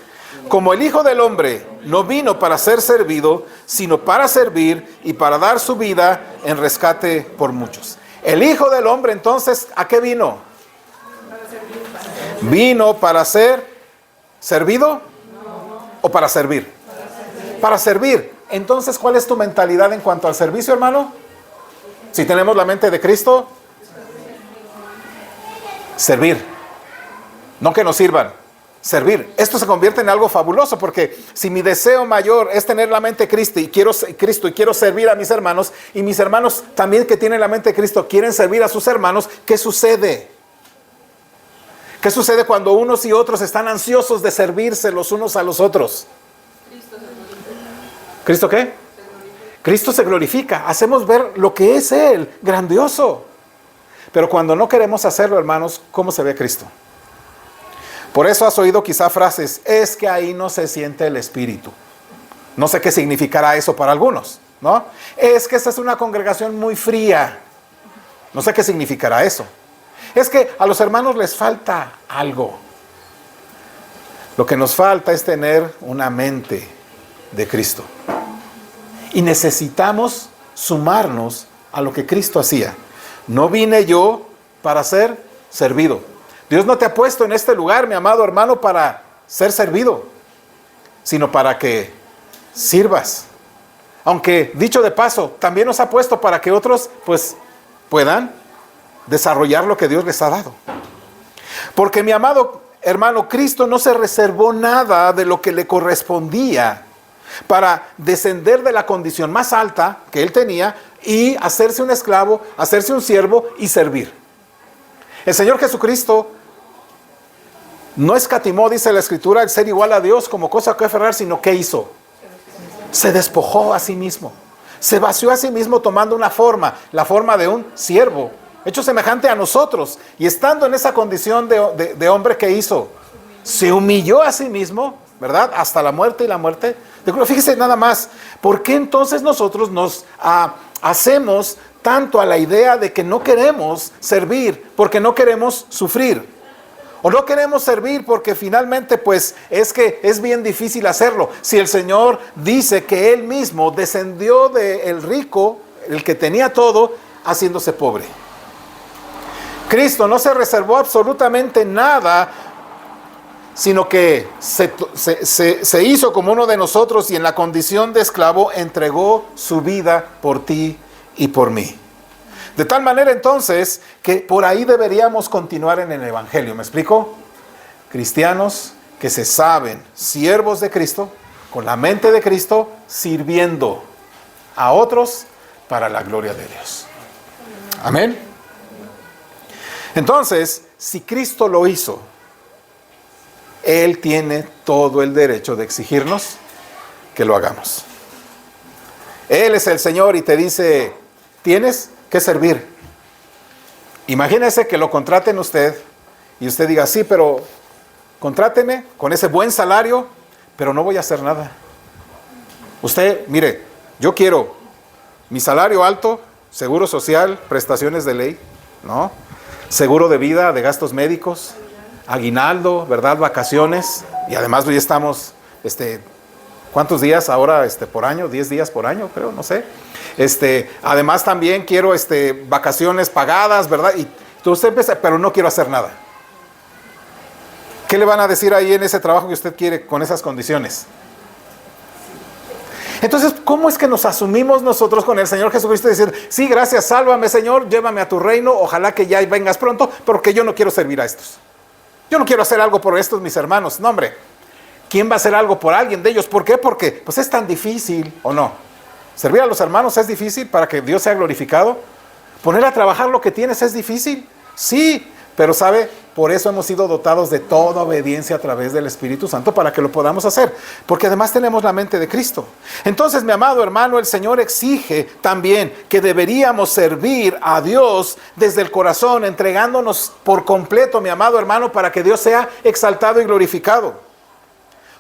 como el Hijo del Hombre no vino para ser servido, sino para servir y para dar su vida en rescate por muchos. El Hijo del Hombre entonces, ¿a qué vino? ¿Vino para ser servido o para servir? Para servir. Entonces, ¿cuál es tu mentalidad en cuanto al servicio, hermano? Si tenemos la mente de Cristo, servir. No que nos sirvan, servir. Esto se convierte en algo fabuloso porque si mi deseo mayor es tener la mente de Cristo y quiero servir a mis hermanos y mis hermanos también que tienen la mente de Cristo quieren servir a sus hermanos, ¿qué sucede? ¿Qué sucede cuando unos y otros están ansiosos de servirse los unos a los otros? ¿Cristo qué? Cristo se glorifica. Hacemos ver lo que es Él, grandioso. Pero cuando no queremos hacerlo, hermanos, ¿cómo se ve Cristo? Por eso has oído quizá frases, es que ahí no se siente el Espíritu. No sé qué significará eso para algunos, ¿no? Es que esa es una congregación muy fría. No sé qué significará eso. Es que a los hermanos les falta algo. Lo que nos falta es tener una mente de Cristo. Y necesitamos sumarnos a lo que Cristo hacía. No vine yo para ser servido. Dios no te ha puesto en este lugar, mi amado hermano, para ser servido, sino para que sirvas. Aunque, dicho de paso, también nos ha puesto para que otros pues puedan desarrollar lo que Dios les ha dado. Porque, mi amado hermano, Cristo no se reservó nada de lo que le correspondía para descender de la condición más alta que él tenía y hacerse un esclavo, hacerse un siervo y servir. El Señor Jesucristo no escatimó, dice la Escritura, el ser igual a Dios como cosa que aferrar, sino ¿qué hizo? Se despojó a sí mismo. Se vació a sí mismo tomando una forma, la forma de un siervo, hecho semejante a nosotros. Y estando en esa condición de hombre, ¿qué hizo? Se humilló a sí mismo, ¿verdad? Hasta la muerte y la muerte de cruz. Fíjese nada más, ¿por qué entonces nosotros nos hacemos tanto a la idea de que no queremos servir porque no queremos sufrir? O no queremos servir porque finalmente pues es que es bien difícil hacerlo. Si el Señor dice que Él mismo descendió del rico, el que tenía todo, haciéndose pobre. Cristo no se reservó absolutamente nada, sino que se hizo como uno de nosotros y en la condición de esclavo entregó su vida por ti y por mí. De tal manera entonces que por ahí deberíamos continuar en el Evangelio. ¿Me explico? Cristianos que se saben siervos de Cristo, con la mente de Cristo, sirviendo a otros para la gloria de Dios. Amén. Entonces, si Cristo lo hizo, Él tiene todo el derecho de exigirnos que lo hagamos. Él es el Señor y te dice, tienes que servir. Imagínese que lo contraten usted y usted diga, sí, pero contráteme con ese buen salario, pero no voy a hacer nada. Usted, mire, yo quiero mi salario alto, seguro social, prestaciones de ley, ¿no? Seguro de vida, de gastos médicos, aguinaldo, ¿verdad? Vacaciones, y además hoy estamos, ¿cuántos días ahora por año? 10 días por año, creo, no sé. Además también quiero vacaciones pagadas, ¿verdad? Y usted empieza, pero no quiero hacer nada. ¿Qué le van a decir ahí en ese trabajo que usted quiere con esas condiciones? Entonces, ¿cómo es que nos asumimos nosotros con el Señor Jesucristo y decir, sí, gracias, sálvame, Señor, llévame a tu reino, ojalá que ya vengas pronto, porque yo no quiero servir a estos. Yo no quiero hacer algo por estos mis hermanos. No, hombre, ¿quién va a hacer algo por alguien de ellos? ¿Por qué? Porque pues es tan difícil, ¿o no? Servir a los hermanos es difícil para que Dios sea glorificado. Poner a trabajar lo que tienes es difícil. Sí, pero ¿sabe? Por eso hemos sido dotados de toda obediencia a través del Espíritu Santo para que lo podamos hacer. Porque además tenemos la mente de Cristo. Entonces, mi amado hermano, el Señor exige también que deberíamos servir a Dios desde el corazón, entregándonos por completo, mi amado hermano, para que Dios sea exaltado y glorificado.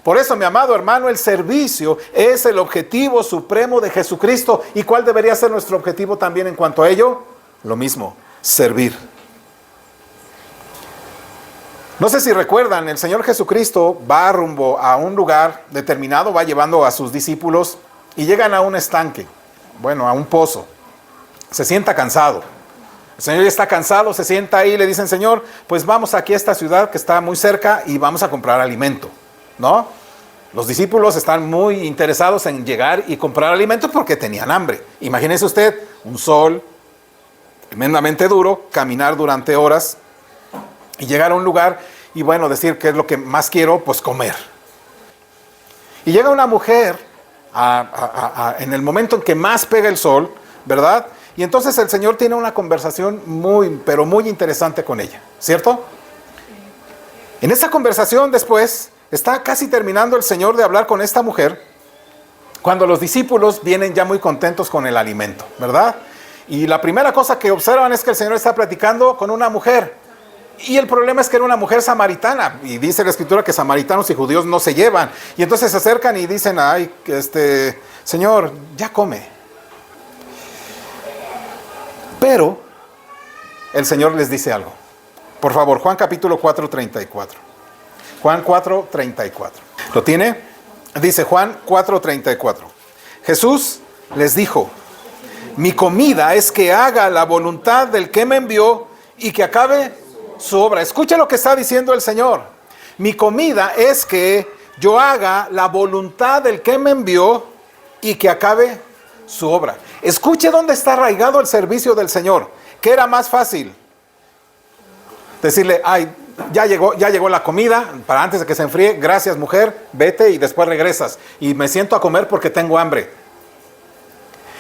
Por eso, mi amado hermano, el servicio es el objetivo supremo de Jesucristo. ¿Y cuál debería ser nuestro objetivo también en cuanto a ello? Lo mismo, servir. No sé si recuerdan, el Señor Jesucristo va rumbo a un lugar determinado, va llevando a sus discípulos y llegan a un estanque, a un pozo. Se sienta cansado. El Señor ya está cansado, se sienta ahí y le dicen, Señor, pues vamos aquí a esta ciudad que está muy cerca y vamos a comprar alimento, ¿no? Los discípulos están muy interesados en llegar y comprar alimento porque tenían hambre. Imagínese usted, un sol tremendamente duro, caminar durante horas y llegar a un lugar y decir qué es lo que más quiero, pues comer. Y llega una mujer en el momento en que más pega el sol, ¿verdad? Y entonces el Señor tiene una conversación pero muy interesante con ella, ¿cierto? En esa conversación después, está casi terminando el Señor de hablar con esta mujer, cuando los discípulos vienen ya muy contentos con el alimento, ¿verdad? Y la primera cosa que observan es que el Señor está platicando con una mujer. Y el problema es que era una mujer samaritana. Y dice la Escritura que samaritanos y judíos no se llevan. Y entonces se acercan y dicen, ay, Señor, ya come. Pero el Señor les dice algo. Por favor, Juan capítulo 4, 34. Juan 4:34. ¿Lo tiene? Dice Juan 4:34. Jesús les dijo: mi comida es que haga la voluntad del que me envió y que acabe su obra. Escucha lo que está diciendo el Señor. Mi comida es que yo haga la voluntad del que me envió y que acabe su obra. Escuche dónde está arraigado el servicio del Señor. ¿Qué era más fácil? Decirle: ay, ya llegó la comida, para antes de que se enfríe, gracias mujer, vete y después regresas. Y me siento a comer porque tengo hambre.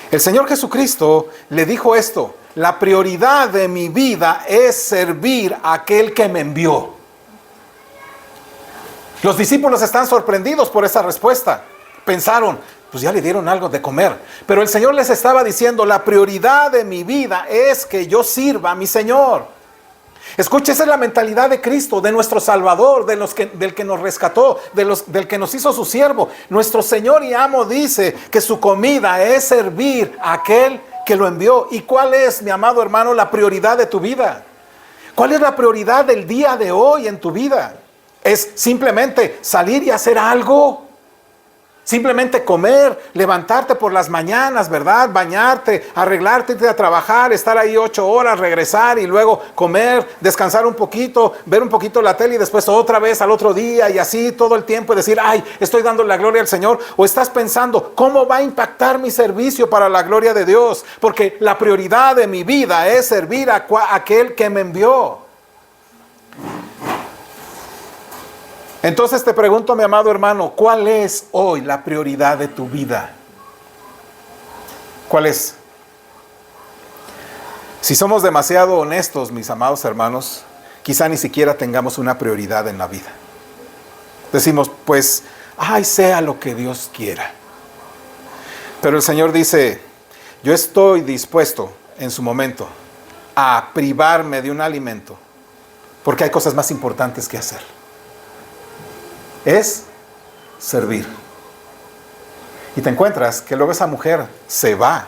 El Señor Jesucristo le dijo esto: la prioridad de mi vida es servir a aquel que me envió. Los discípulos están sorprendidos por esa respuesta. Pensaron: pues ya le dieron algo de comer. Pero el Señor les estaba diciendo: la prioridad de mi vida es que yo sirva a mi Señor. Escuche, esa es la mentalidad de Cristo, de nuestro Salvador, del que nos rescató, del que nos hizo su siervo. Nuestro Señor y amo dice que su comida es servir a aquel que lo envió. ¿Y cuál es, mi amado hermano, la prioridad de tu vida? ¿Cuál es la prioridad del día de hoy en tu vida? ¿Es simplemente salir y hacer algo? Simplemente comer, levantarte por las mañanas, ¿verdad? Bañarte, arreglarte, irte a trabajar, estar ahí 8 horas, regresar y luego comer, descansar un poquito, ver un poquito la tele y después otra vez al otro día y así todo el tiempo y decir: ay, estoy dando la gloria al Señor. O estás pensando: ¿cómo va a impactar mi servicio para la gloria de Dios? Porque la prioridad de mi vida es servir a aquel que me envió. Entonces te pregunto, mi amado hermano, ¿cuál es hoy la prioridad de tu vida? ¿Cuál es? Si somos demasiado honestos, mis amados hermanos, quizá ni siquiera tengamos una prioridad en la vida. Decimos: pues, ay, sea lo que Dios quiera. Pero el Señor dice: yo estoy dispuesto en su momento a privarme de un alimento, porque hay cosas más importantes que hacer. Es servir. Y te encuentras que luego esa mujer se va,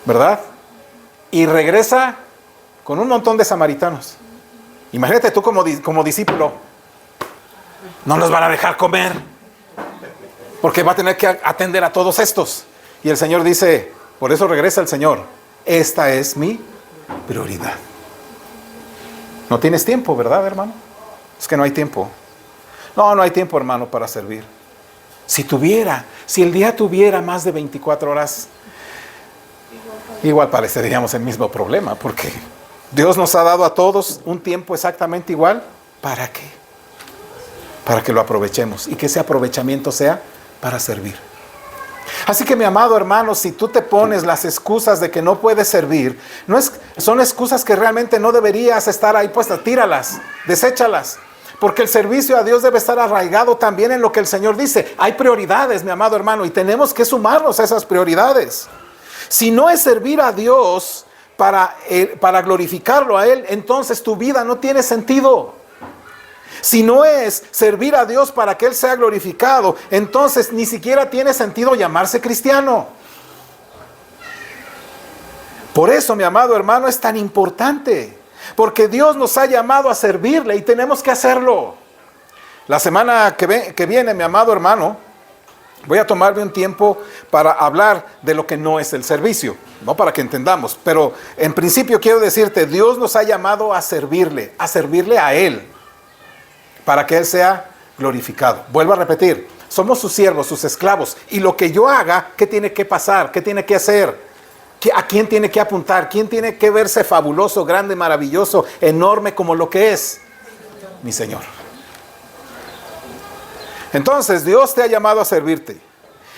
¿verdad? Y regresa con un montón de samaritanos. Imagínate tú como discípulo: no nos van a dejar comer, porque va a tener que atender a todos estos. Y el Señor dice, por eso regresa el Señor: esta es mi prioridad. No tienes tiempo, ¿verdad, hermano? Es que no hay tiempo. No hay tiempo, hermano, para servir. Si el día tuviera más de 24 horas, igual pareceríamos el mismo problema, porque Dios nos ha dado a todos un tiempo exactamente igual. ¿Para qué? Para que lo aprovechemos y que ese aprovechamiento sea para servir. Así que, mi amado hermano, si tú te pones las excusas de que no puedes servir, son excusas que realmente no deberías estar ahí puestas. Tíralas, deséchalas. Porque el servicio a Dios debe estar arraigado también en lo que el Señor dice. Hay prioridades, mi amado hermano, y tenemos que sumarnos a esas prioridades. Si no es servir a Dios para glorificarlo a Él, entonces tu vida no tiene sentido. Si no es servir a Dios para que Él sea glorificado, entonces ni siquiera tiene sentido llamarse cristiano. Por eso, mi amado hermano, es tan importante. Porque Dios nos ha llamado a servirle y tenemos que hacerlo. La semana que viene, mi amado hermano, voy a tomarme un tiempo para hablar de lo que no es el servicio, no para que entendamos. Pero en principio quiero decirte: Dios nos ha llamado a servirle a Él, para que Él sea glorificado. Vuelvo a repetir: somos sus siervos, sus esclavos. Y lo que yo haga, ¿qué tiene que pasar? ¿Qué tiene que hacer? ¿A quién tiene que apuntar? ¿Quién tiene que verse fabuloso, grande, maravilloso, enorme como lo que es? Mi Señor. Entonces, Dios te ha llamado a servirte.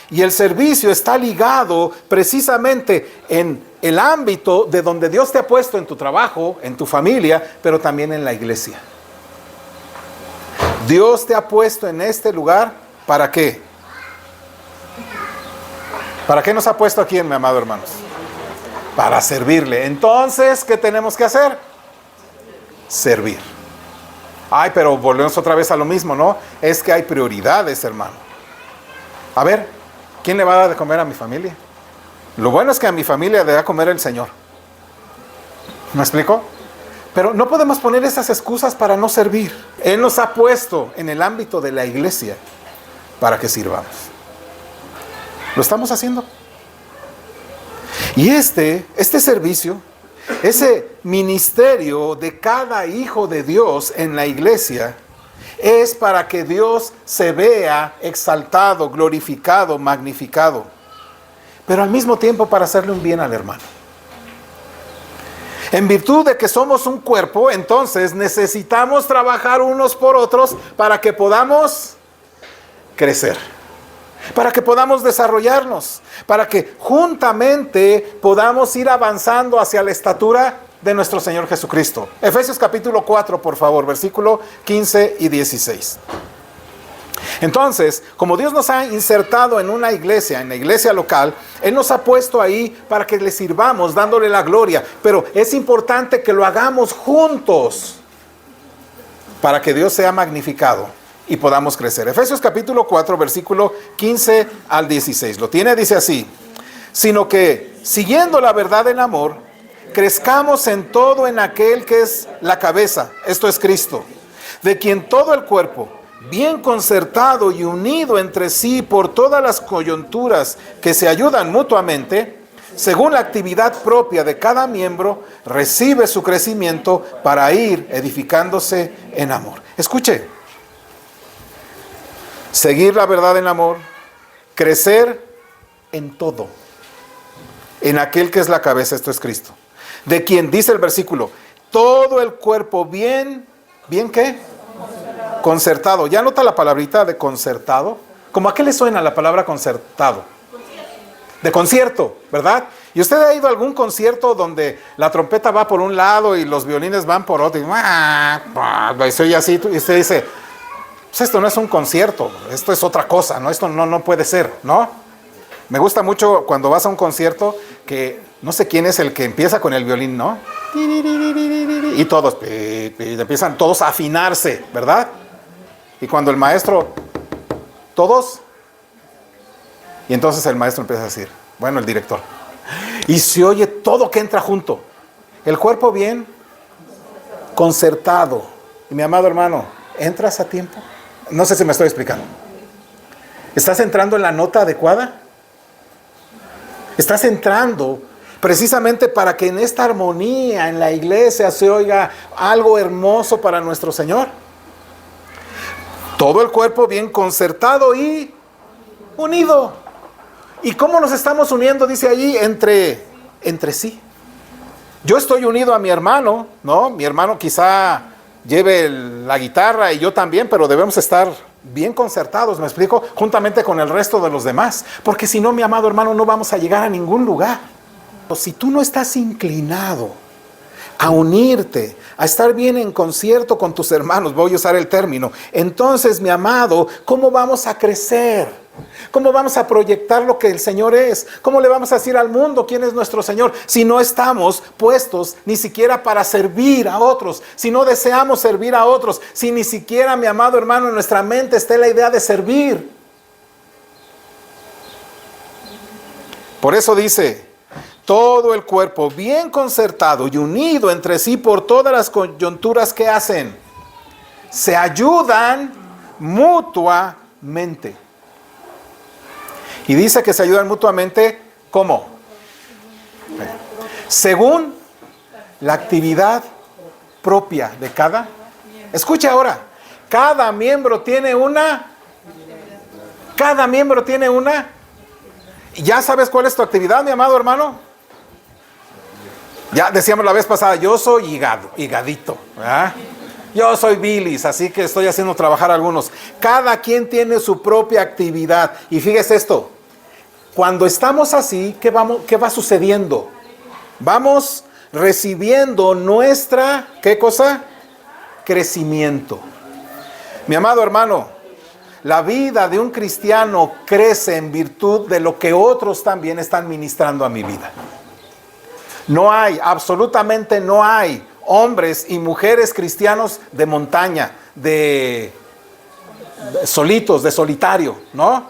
Y el servicio está ligado precisamente en el ámbito de donde Dios te ha puesto, en tu trabajo, en tu familia, pero también en la iglesia. Dios te ha puesto en este lugar, ¿para qué? ¿Para qué nos ha puesto aquí, mi amado hermanos? Para servirle. Entonces, ¿qué tenemos que hacer? Servir. Ay, pero volvemos otra vez a lo mismo, ¿no? Es que hay prioridades, hermano. A ver, ¿quién le va a dar de comer a mi familia? Lo bueno es que a mi familia le da a comer el Señor. ¿Me explico? Pero no podemos poner esas excusas para no servir. Él nos ha puesto en el ámbito de la iglesia para que sirvamos. ¿Lo estamos haciendo? Y este servicio, ese ministerio de cada hijo de Dios en la iglesia, es para que Dios se vea exaltado, glorificado, magnificado, pero al mismo tiempo para hacerle un bien al hermano. En virtud de que somos un cuerpo, entonces necesitamos trabajar unos por otros para que podamos crecer, para que podamos desarrollarnos, para que juntamente podamos ir avanzando hacia la estatura de nuestro Señor Jesucristo. Efesios capítulo 4, por favor, versículo 15 y 16. Entonces, como Dios nos ha insertado en una iglesia, en la iglesia local, Él nos ha puesto ahí para que le sirvamos, dándole la gloria. Pero es importante que lo hagamos juntos para que Dios sea magnificado y podamos crecer. Efesios capítulo 4, versículo 15 al 16. Lo tiene, dice así: sino que, siguiendo la verdad en amor, crezcamos en todo en aquel que es la cabeza, esto es Cristo, de quien todo el cuerpo, bien concertado y unido entre sí por todas las coyunturas que se ayudan mutuamente, según la actividad propia de cada miembro, recibe su crecimiento para ir edificándose en amor. Escuche, seguir la verdad en amor, crecer en todo, en aquel que es la cabeza, esto es Cristo, de quien dice el versículo, todo el cuerpo bien, ¿bien qué? Concertado. ¿Ya nota la palabrita de concertado? ¿Cómo a qué le suena la palabra concertado? De concierto, ¿verdad? ¿Y usted ha ido a algún concierto donde la trompeta va por un lado y los violines van por otro? Y se oye así, y usted dice, pues esto no es un concierto, esto es otra cosa, ¿no? Esto no puede ser, ¿no? Me gusta mucho cuando vas a un concierto que no sé quién es el que empieza con el violín, ¿no? Y todos empiezan todos a afinarse, ¿verdad? Y cuando el maestro, todos, y entonces el maestro empieza a decir, bueno, el director, y se oye todo que entra junto, el cuerpo bien concertado. Y mi amado hermano, ¿entras a tiempo? No sé si me estoy explicando. ¿Estás entrando en la nota adecuada? ¿Estás entrando precisamente para que en esta armonía en la iglesia se oiga algo hermoso para nuestro Señor? Todo el cuerpo bien concertado y unido. ¿Y cómo nos estamos uniendo? Dice allí, entre sí. Yo estoy unido a mi hermano, ¿no? Mi hermano quizá lleve la guitarra y yo también, pero debemos estar bien concertados, ¿me explico? Juntamente con el resto de los demás. Porque si no, mi amado hermano, no vamos a llegar a ningún lugar. Si tú no estás inclinado a unirte, a estar bien en concierto con tus hermanos, voy a usar el término, entonces, mi amado, ¿cómo vamos a crecer? ¿Cómo vamos a proyectar lo que el Señor es? ¿Cómo le vamos a decir al mundo quién es nuestro Señor? Si no estamos puestos ni siquiera para servir a otros, si no deseamos servir a otros, si ni siquiera, mi amado hermano, en nuestra mente está la idea de servir. Por eso dice, todo el cuerpo bien concertado y unido entre sí por todas las coyunturas que hacen, se ayudan mutuamente. Y dice que se ayudan mutuamente, ¿cómo? Según la actividad propia de cada. Escuche ahora, cada miembro tiene una. ¿Ya sabes cuál es tu actividad, mi amado hermano? Ya decíamos la vez pasada, yo soy higadito, ¿verdad? Yo soy bilis, así que estoy haciendo trabajar a algunos. Cada quien tiene su propia actividad. Y fíjese esto, cuando estamos así, ¿qué va sucediendo? Vamos recibiendo nuestra, ¿qué cosa? Crecimiento. Mi amado hermano, la vida de un cristiano crece en virtud de lo que otros también están ministrando a mi vida. No hay, absolutamente no hay hombres y mujeres cristianos de montaña, de solitos, de solitario, ¿no?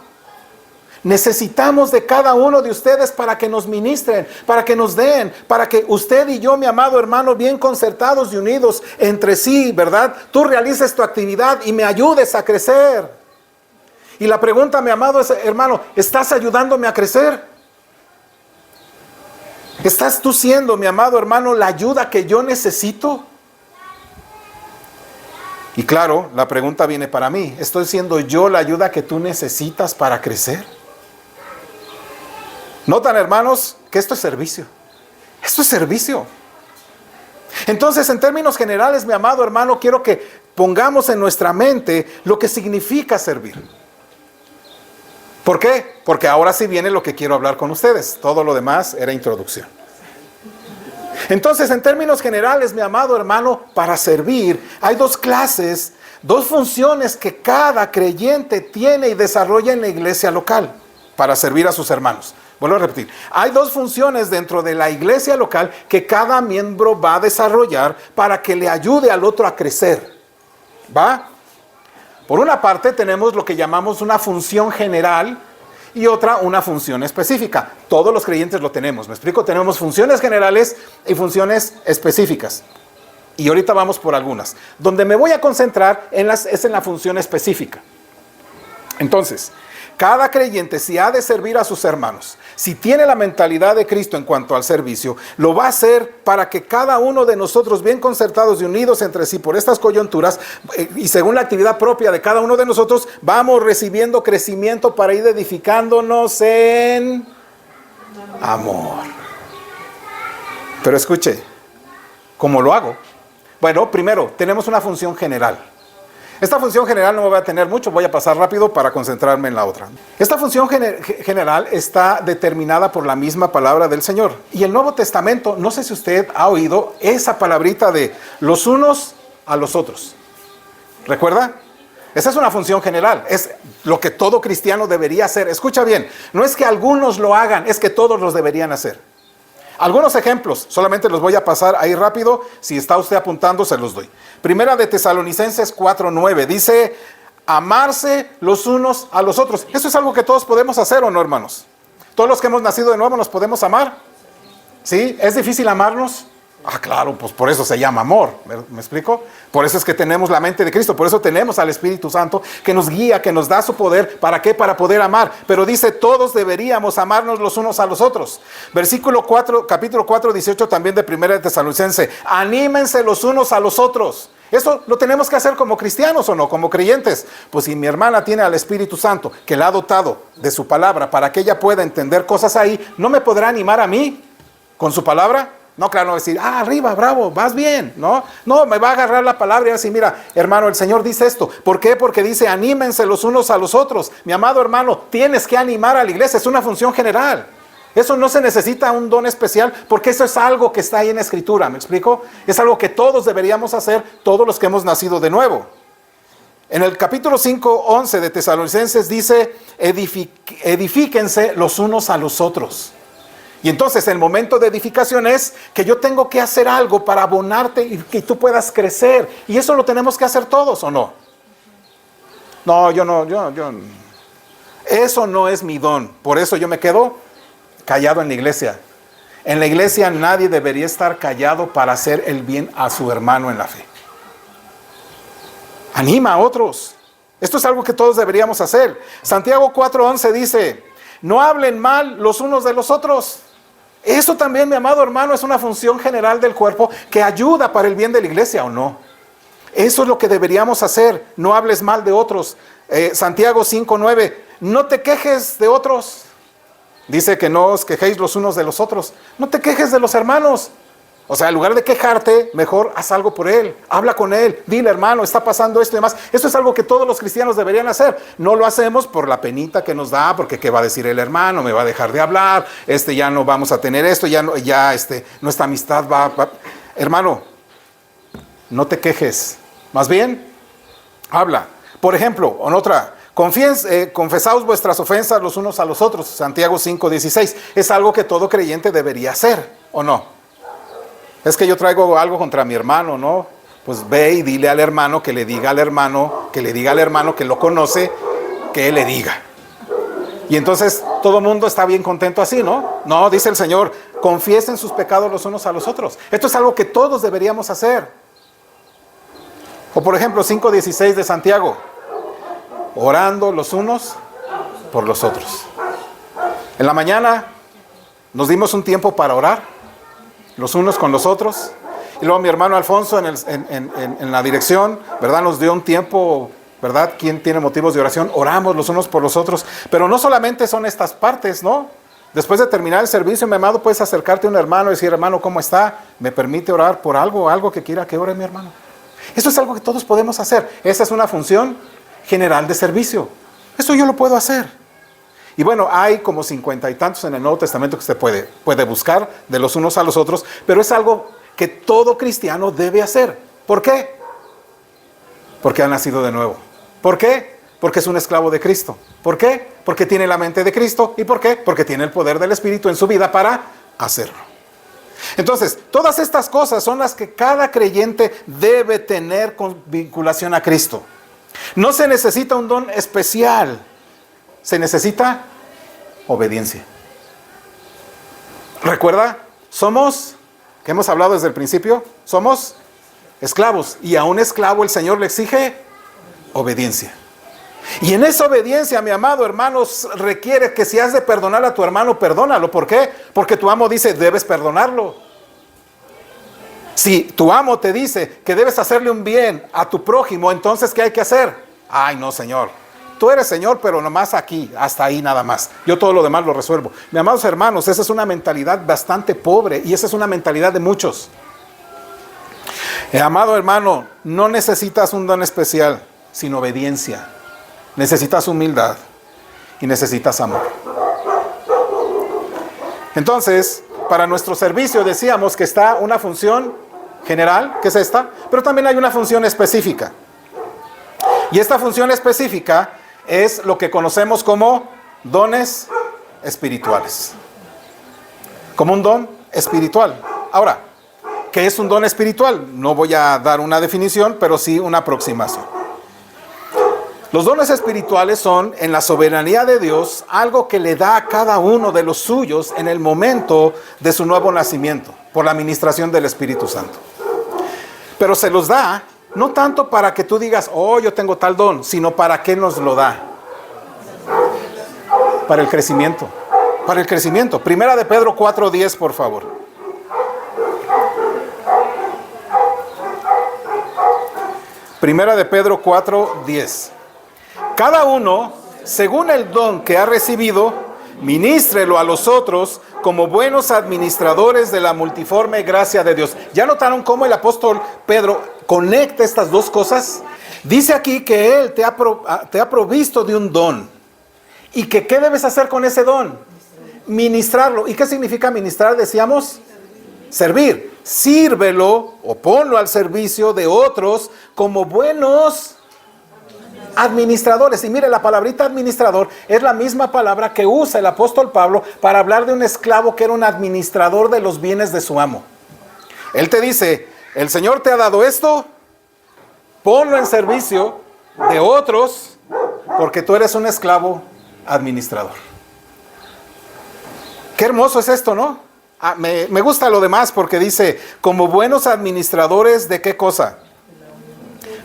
Necesitamos de cada uno de ustedes para que nos ministren, para que nos den, para que usted y yo, mi amado hermano, bien concertados y unidos entre sí, ¿verdad? Tú realices tu actividad y me ayudes a crecer. Y la pregunta, mi amado hermano, ¿estás ayudándome a crecer? ¿Estás tú siendo, mi amado hermano, la ayuda que yo necesito? Y claro, la pregunta viene para mí. ¿Estoy siendo yo la ayuda que tú necesitas para crecer? Notan, hermanos, que esto es servicio. Esto es servicio. Entonces, en términos generales, mi amado hermano, quiero que pongamos en nuestra mente lo que significa servir. ¿Por qué? Porque ahora sí viene lo que quiero hablar con ustedes. Todo lo demás era introducción. Entonces, en términos generales, mi amado hermano, para servir, hay dos clases, dos funciones que cada creyente tiene y desarrolla en la iglesia local para servir a sus hermanos. Vuelvo a repetir, hay dos funciones dentro de la iglesia local que cada miembro va a desarrollar para que le ayude al otro a crecer. ¿Va? Por una parte tenemos lo que llamamos una función general y otra una función específica. Todos los creyentes lo tenemos, ¿me explico? Tenemos funciones generales y funciones específicas. Y ahorita vamos por algunas. Donde me voy a concentrar es en la función específica. Entonces, cada creyente, si ha de servir a sus hermanos, si tiene la mentalidad de Cristo en cuanto al servicio, lo va a hacer para que cada uno de nosotros, bien concertados y unidos entre sí por estas coyunturas, y según la actividad propia de cada uno de nosotros, vamos recibiendo crecimiento para ir edificándonos en amor. Pero escuche, ¿cómo lo hago? Bueno, primero, tenemos una función general. Esta función general no me va a tener mucho, voy a pasar rápido para concentrarme en la otra. Esta función general está determinada por la misma palabra del Señor. Y el Nuevo Testamento, no sé si usted ha oído esa palabrita de los unos a los otros. ¿Recuerda? Esa es una función general, es lo que todo cristiano debería hacer. Escucha bien, no es que algunos lo hagan, es que todos los deberían hacer. Algunos ejemplos, solamente los voy a pasar ahí rápido. Si está usted apuntando, se los doy. Primera de Tesalonicenses 4:9 dice, amarse los unos a los otros. Eso es algo que todos podemos hacer, ¿o no, hermanos? Todos los que hemos nacido de nuevo nos podemos amar. ¿Sí? ¿Es difícil amarnos? Ah, claro, pues por eso se llama amor, ¿me explico? Por eso es que tenemos la mente de Cristo, por eso tenemos al Espíritu Santo que nos guía, que nos da su poder. ¿Para qué? Para poder amar. Pero dice, todos deberíamos amarnos los unos a los otros. Versículo 4, capítulo 4, 18 también de Primera de Tesalonicenses. Anímense los unos a los otros. ¿Eso lo tenemos que hacer como cristianos o no? Como creyentes. Pues si mi hermana tiene al Espíritu Santo, que la ha dotado de su palabra para que ella pueda entender cosas ahí, ¿no me podrá animar a mí con su palabra? No, claro, no decir, arriba, bravo, vas bien, ¿no? No, me va a agarrar la palabra y decir, mira, hermano, el Señor dice esto. ¿Por qué? Porque dice, anímense los unos a los otros. Mi amado hermano, tienes que animar a la iglesia, es una función general. Eso no se necesita un don especial, porque eso es algo que está ahí en la Escritura, ¿me explico? Es algo que todos deberíamos hacer, todos los que hemos nacido de nuevo. En el capítulo 5:11 de Tesalonicenses dice, edifíquense los unos a los otros. Y entonces el momento de edificación es que yo tengo que hacer algo para abonarte y que tú puedas crecer. Y eso lo tenemos que hacer todos, ¿o no? No, yo no. Eso no es mi don. Por eso yo me quedo callado en la iglesia. En la iglesia nadie debería estar callado para hacer el bien a su hermano en la fe. Anima a otros. Esto es algo que todos deberíamos hacer. Santiago 4:11 dice, no hablen mal los unos de los otros. Eso también, mi amado hermano, es una función general del cuerpo que ayuda para el bien de la iglesia, ¿o no? Eso es lo que deberíamos hacer. No hables mal de otros. Santiago 5:9, no te quejes de otros. Dice que no os quejéis los unos de los otros. No te quejes de los hermanos. O sea, en lugar de quejarte, mejor haz algo por él. Habla con él. Dile, hermano, está pasando esto y demás. Esto es algo que todos los cristianos deberían hacer. No lo hacemos por la penita que nos da, porque ¿qué va a decir el hermano? Me va a dejar de hablar. Ya no vamos a tener esto. Nuestra amistad va. Hermano, no te quejes. Más bien, habla. Por ejemplo, en otra, confesaos vuestras ofensas los unos a los otros. Santiago 5:16. Es algo que todo creyente debería hacer, ¿o no? Es que yo traigo algo contra mi hermano, ¿no? Pues ve y dile al hermano que le diga al hermano, que le diga al hermano que lo conoce, que él le diga. Y entonces todo el mundo está bien contento así, ¿no? No, dice el Señor, confiesen sus pecados los unos a los otros. Esto es algo que todos deberíamos hacer. O por ejemplo, 5:16 de Santiago, orando los unos por los otros. En la mañana nos dimos un tiempo para orar, los unos con los otros. Y luego mi hermano Alfonso en la dirección, ¿verdad? Nos dio un tiempo, ¿verdad? ¿Quién tiene motivos de oración? Oramos los unos por los otros. Pero no solamente son estas partes, ¿no? Después de terminar el servicio, mi amado, puedes acercarte a un hermano y decir, hermano, ¿cómo está? ¿Me permite orar por algo que quiera que ore mi hermano? Eso es algo que todos podemos hacer. Esa es una función general de servicio. Eso yo lo puedo hacer. Y bueno, hay como 50 y tantos en el Nuevo Testamento que usted puede buscar de los unos a los otros, pero es algo que todo cristiano debe hacer. ¿Por qué? Porque ha nacido de nuevo. ¿Por qué? Porque es un esclavo de Cristo. ¿Por qué? Porque tiene la mente de Cristo. ¿Y por qué? Porque tiene el poder del Espíritu en su vida para hacerlo. Entonces, todas estas cosas son las que cada creyente debe tener con vinculación a Cristo. No se necesita un don especial. Se necesita obediencia. ¿Recuerda? Somos, que hemos hablado desde el principio, somos esclavos. Y a un esclavo el Señor le exige obediencia. Y en esa obediencia, mi amado hermano, requiere que si has de perdonar a tu hermano, perdónalo. ¿Por qué? Porque tu amo dice, debes perdonarlo. Si tu amo te dice que debes hacerle un bien a tu prójimo, entonces ¿qué hay que hacer? Ay, no, Señor. Tú eres Señor, pero nomás aquí, hasta ahí nada más. Yo todo lo demás lo resuelvo. Mis amados hermanos, esa es una mentalidad bastante pobre y esa es una mentalidad de muchos. Amado hermano, no necesitas un don especial, sino obediencia. Necesitas humildad y necesitas amor. Entonces, para nuestro servicio decíamos que está una función general, que es esta, pero también hay una función específica. Y esta función específica es lo que conocemos como dones espirituales. Como un don espiritual. Ahora, ¿qué es un don espiritual? No voy a dar una definición, pero sí una aproximación. Los dones espirituales son, en la soberanía de Dios, algo que le da a cada uno de los suyos en el momento de su nuevo nacimiento, por la administración del Espíritu Santo. Pero se los da, no tanto para que tú digas, oh, yo tengo tal don, sino para qué nos lo da. Para el crecimiento. Para el crecimiento. Primera de Pedro 4:10, por favor. Primera de Pedro 4:10. Cada uno, según el don que ha recibido, ministrelo a los otros como buenos administradores de la multiforme gracia de Dios. ¿Ya notaron cómo el apóstol Pedro conecta estas dos cosas? Dice aquí que Él te ha provisto de un don. ¿Y que qué debes hacer con ese don? Ministrarlo. ¿Y qué significa ministrar? Decíamos, servir. Sírvelo o ponlo al servicio de otros como buenos administradores. Y mire, la palabrita administrador es la misma palabra que usa el apóstol Pablo para hablar de un esclavo que era un administrador de los bienes de su amo. Él te dice, el Señor te ha dado esto, ponlo en servicio de otros, porque tú eres un esclavo administrador. Qué hermoso es esto, ¿no? Me gusta lo demás porque dice, como buenos administradores de ¿qué cosa?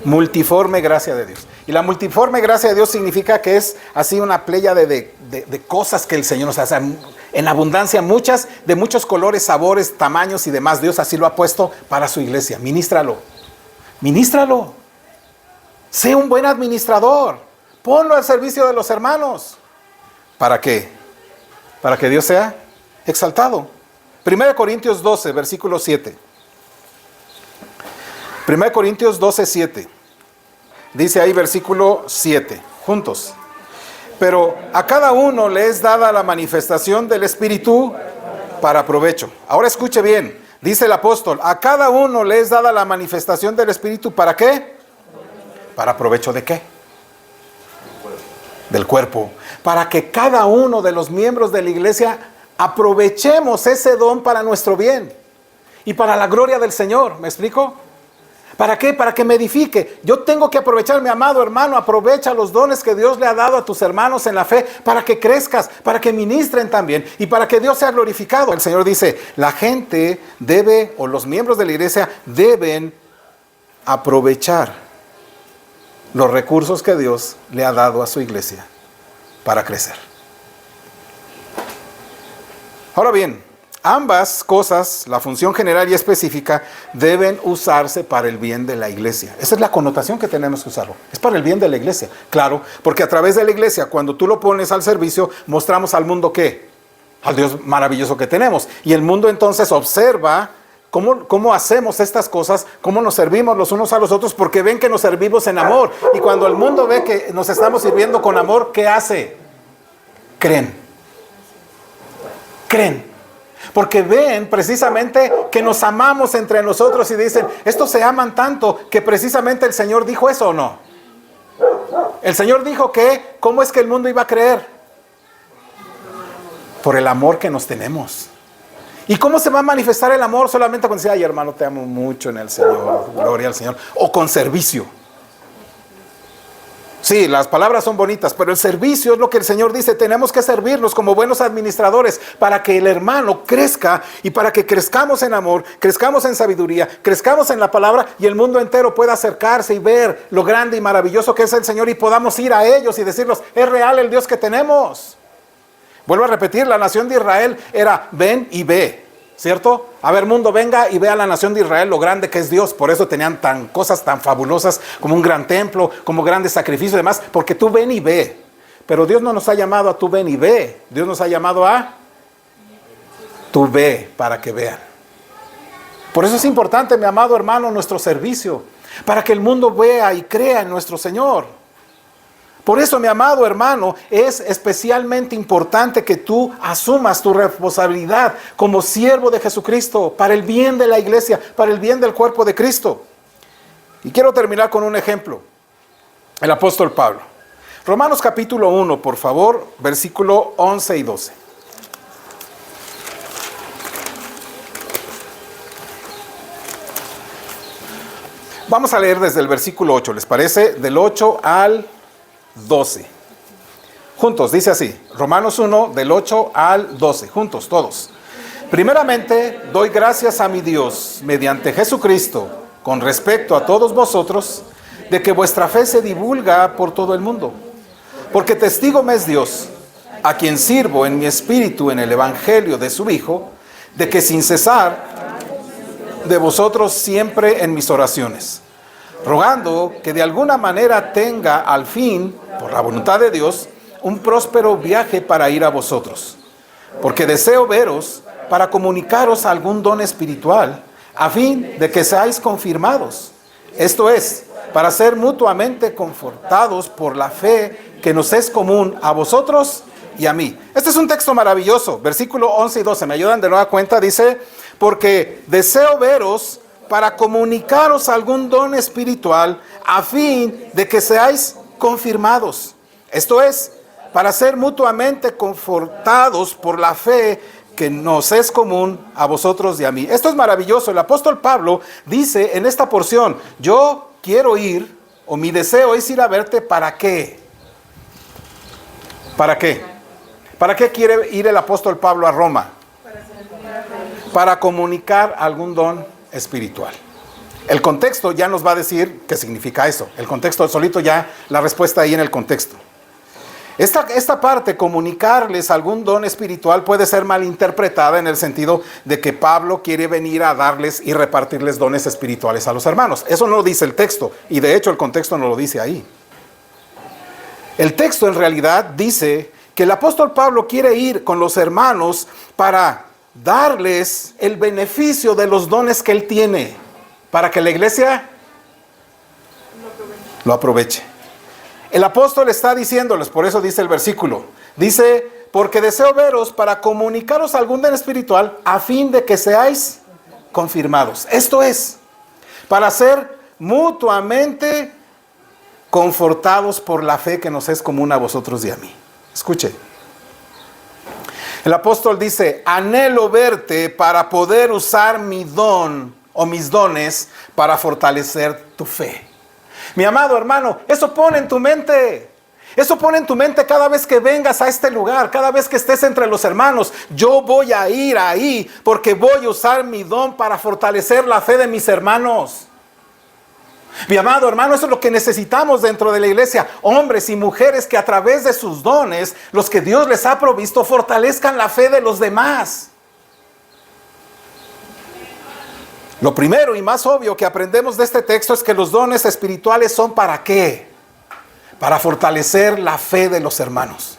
Multiforme gracia de Dios. Y la multiforme gracia de Dios significa que es así una pléyade de cosas que el Señor nos hace en abundancia, muchas, de muchos colores, sabores, tamaños y demás. Dios así lo ha puesto para su iglesia. Ministralo. Ministralo. Sé un buen administrador. Ponlo al servicio de los hermanos. ¿Para qué? Para que Dios sea exaltado. 1 Corintios 12, versículo 7. 1 Corintios 12, 7. Dice ahí versículo 7, juntos. Pero a cada uno le es dada la manifestación del Espíritu para provecho. Ahora escuche bien, dice el apóstol, a cada uno le es dada la manifestación del Espíritu, ¿para qué? ¿Para provecho de qué? Del cuerpo. Para que cada uno de los miembros de la iglesia aprovechemos ese don para nuestro bien y para la gloria del Señor. ¿Me explico? ¿Para qué? Para que me edifique. Yo tengo que aprovechar, mi amado hermano, aprovecha los dones que Dios le ha dado a tus hermanos en la fe para que crezcas, para que ministren también y para que Dios sea glorificado. El Señor dice, la gente debe, o los miembros de la iglesia deben aprovechar los recursos que Dios le ha dado a su iglesia para crecer. Ahora bien, ambas cosas, la función general y específica, deben usarse para el bien de la iglesia. Esa es la connotación que tenemos que usarlo. Es para el bien de la iglesia. Claro, porque a través de la iglesia, cuando tú lo pones al servicio, mostramos al mundo ¿qué? Al Dios maravilloso que tenemos. Y el mundo entonces observa cómo hacemos estas cosas, cómo nos servimos los unos a los otros, porque ven que nos servimos en amor. Y cuando el mundo ve que nos estamos sirviendo con amor, ¿qué hace? Creen. Porque ven precisamente que nos amamos entre nosotros y dicen, estos se aman tanto que precisamente el Señor dijo eso, ¿o no? El Señor dijo que, ¿cómo es que el mundo iba a creer? Por el amor que nos tenemos. ¿Y cómo se va a manifestar el amor? Solamente cuando dice, ay hermano, te amo mucho en el Señor, gloria al Señor. O con servicio. Sí, las palabras son bonitas, pero el servicio es lo que el Señor dice. Tenemos que servirnos como buenos administradores para que el hermano crezca y para que crezcamos en amor, crezcamos en sabiduría, crezcamos en la palabra y el mundo entero pueda acercarse y ver lo grande y maravilloso que es el Señor y podamos ir a ellos y decirles, es real el Dios que tenemos. Vuelvo a repetir, la nación de Israel era ven y ve, ¿cierto? A ver, mundo, venga y ve a la nación de Israel lo grande que es Dios. Por eso tenían cosas tan fabulosas como un gran templo, como grandes sacrificios y demás, porque tú ven y ve. Pero Dios no nos ha llamado a tú ven y ve. Dios nos ha llamado a tú ve para que vean. Por eso es importante, mi amado hermano, nuestro servicio, para que el mundo vea y crea en nuestro Señor. Por eso, mi amado hermano, es especialmente importante que tú asumas tu responsabilidad como siervo de Jesucristo para el bien de la iglesia, para el bien del cuerpo de Cristo. Y quiero terminar con un ejemplo. El apóstol Pablo. Romanos capítulo 1, por favor, versículo 11 y 12. Vamos a leer desde el versículo 8, ¿les parece? Del 8 al 12. Juntos, dice así, Romanos 1, del 8 al 12, juntos, todos. Primeramente, doy gracias a mi Dios, mediante Jesucristo, con respecto a todos vosotros, de que vuestra fe se divulga por todo el mundo. Porque testigo me es Dios, a quien sirvo en mi espíritu en el evangelio de su Hijo, de que sin cesar de vosotros siempre en mis oraciones, rogando que de alguna manera tenga al fin, por la voluntad de Dios, un próspero viaje para ir a vosotros. Porque deseo veros para comunicaros algún don espiritual, a fin de que seáis confirmados. Esto es, para ser mutuamente confortados por la fe que nos es común a vosotros y a mí. Este es un texto maravilloso, versículo 11 y 12. ¿Me ayudan de nueva cuenta? Dice, porque deseo veros para comunicaros algún don espiritual, a fin de que seáis confirmados. Esto es, para ser mutuamente confortados por la fe que nos es común a vosotros y a mí. Esto es maravilloso. El apóstol Pablo dice en esta porción, yo quiero ir, o mi deseo es ir a verte, ¿para qué? ¿Para qué? ¿Para qué quiere ir el apóstol Pablo a Roma? Para comunicar algún don espiritual. El contexto ya nos va a decir qué significa eso. El contexto solito ya, la respuesta ahí en el contexto. Esta parte, comunicarles algún don espiritual, puede ser malinterpretada en el sentido de que Pablo quiere venir a darles y repartirles dones espirituales a los hermanos. Eso no lo dice el texto, y de hecho el contexto no lo dice ahí. El texto en realidad dice que el apóstol Pablo quiere ir con los hermanos para darles el beneficio de los dones que él tiene, para que la iglesia lo aproveche. El apóstol está diciéndoles, por eso dice el versículo, dice, porque deseo veros para comunicaros algún don espiritual a fin de que seáis confirmados. Esto es, para ser mutuamente confortados por la fe que nos es común a vosotros y a mí. Escuche. El apóstol dice, anhelo verte para poder usar mi don o mis dones para fortalecer tu fe. Mi amado hermano, eso pone en tu mente. Eso pone en tu mente cada vez que vengas a este lugar, cada vez que estés entre los hermanos. Yo voy a ir ahí porque voy a usar mi don para fortalecer la fe de mis hermanos. Mi amado hermano, eso es lo que necesitamos dentro de la iglesia. Hombres y mujeres que a través de sus dones, los que Dios les ha provisto, fortalezcan la fe de los demás. Lo primero y más obvio que aprendemos de este texto es que los dones espirituales son ¿para qué? Para fortalecer la fe de los hermanos.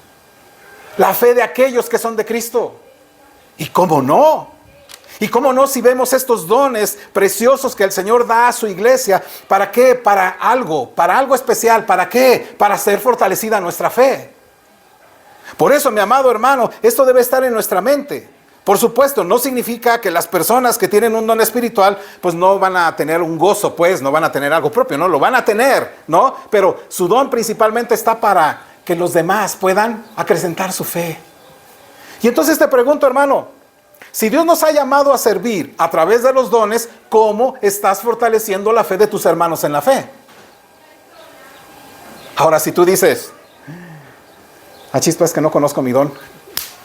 La fe de aquellos que son de Cristo. ¿Y cómo no? ¿Y cómo no si vemos estos dones preciosos que el Señor da a su iglesia? ¿Para qué? Para algo especial. ¿Para qué? Para hacer fortalecida nuestra fe. Por eso, mi amado hermano, esto debe estar en nuestra mente. Por supuesto, no significa que las personas que tienen un don espiritual, pues no van a tener un gozo, pues no van a tener algo propio, no, lo van a tener, ¿no? Pero su don principalmente está para que los demás puedan acrecentar su fe. Y entonces te pregunto, hermano, si Dios nos ha llamado a servir a través de los dones, ¿cómo estás fortaleciendo la fe de tus hermanos en la fe? Ahora, si tú dices, chispas que no conozco mi don,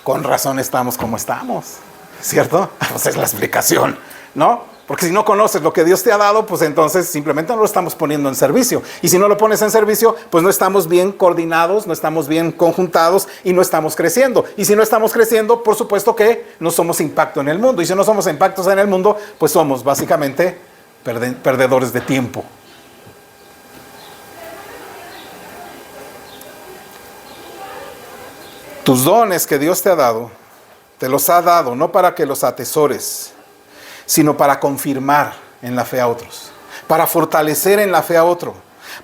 con razón estamos como estamos, ¿cierto? Pues es la explicación, ¿no? Porque si no conoces lo que Dios te ha dado, pues entonces simplemente no lo estamos poniendo en servicio. Y si no lo pones en servicio, pues no estamos bien coordinados, no estamos bien conjuntados y no estamos creciendo. Y si no estamos creciendo, por supuesto que no somos impacto en el mundo. Y si no somos impactos en el mundo, pues somos básicamente perdedores de tiempo. Tus dones que Dios te ha dado, te los ha dado no para que los atesores, sino para confirmar en la fe a otros, para fortalecer en la fe a otro,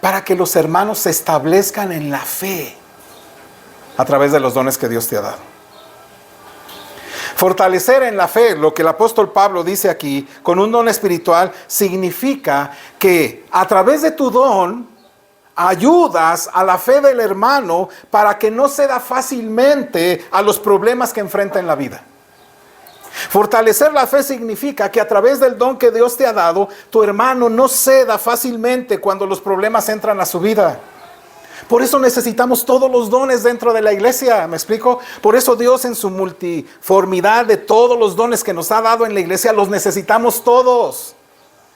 para que los hermanos se establezcan en la fe a través de los dones que Dios te ha dado. Fortalecer en la fe, lo que el apóstol Pablo dice aquí, con un don espiritual, significa que a través de tu don, ayudas a la fe del hermano para que no ceda fácilmente a los problemas que enfrenta en la vida. Fortalecer la fe significa que a través del don que Dios te ha dado, tu hermano no ceda fácilmente cuando los problemas entran a su vida. Por eso necesitamos todos los dones dentro de la iglesia, ¿me explico? Por eso Dios en su multiformidad de todos los dones que nos ha dado en la iglesia, los necesitamos todos.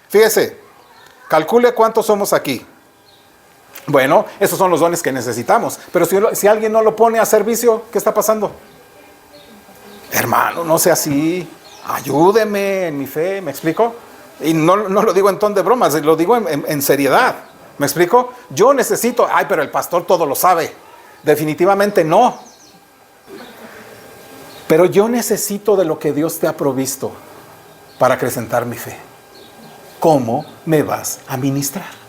Fíjese, calcule cuántos somos aquí. Bueno, esos son los dones que necesitamos. Pero si alguien no lo pone a servicio, ¿qué está pasando? Hermano, no sea así. Ayúdeme en mi fe, ¿me explico? Y no lo digo en ton de bromas, lo digo en seriedad. ¿Me explico? Yo necesito, pero el pastor todo lo sabe. Definitivamente no. Pero yo necesito de lo que Dios te ha provisto para acrecentar mi fe. ¿Cómo me vas a ministrar?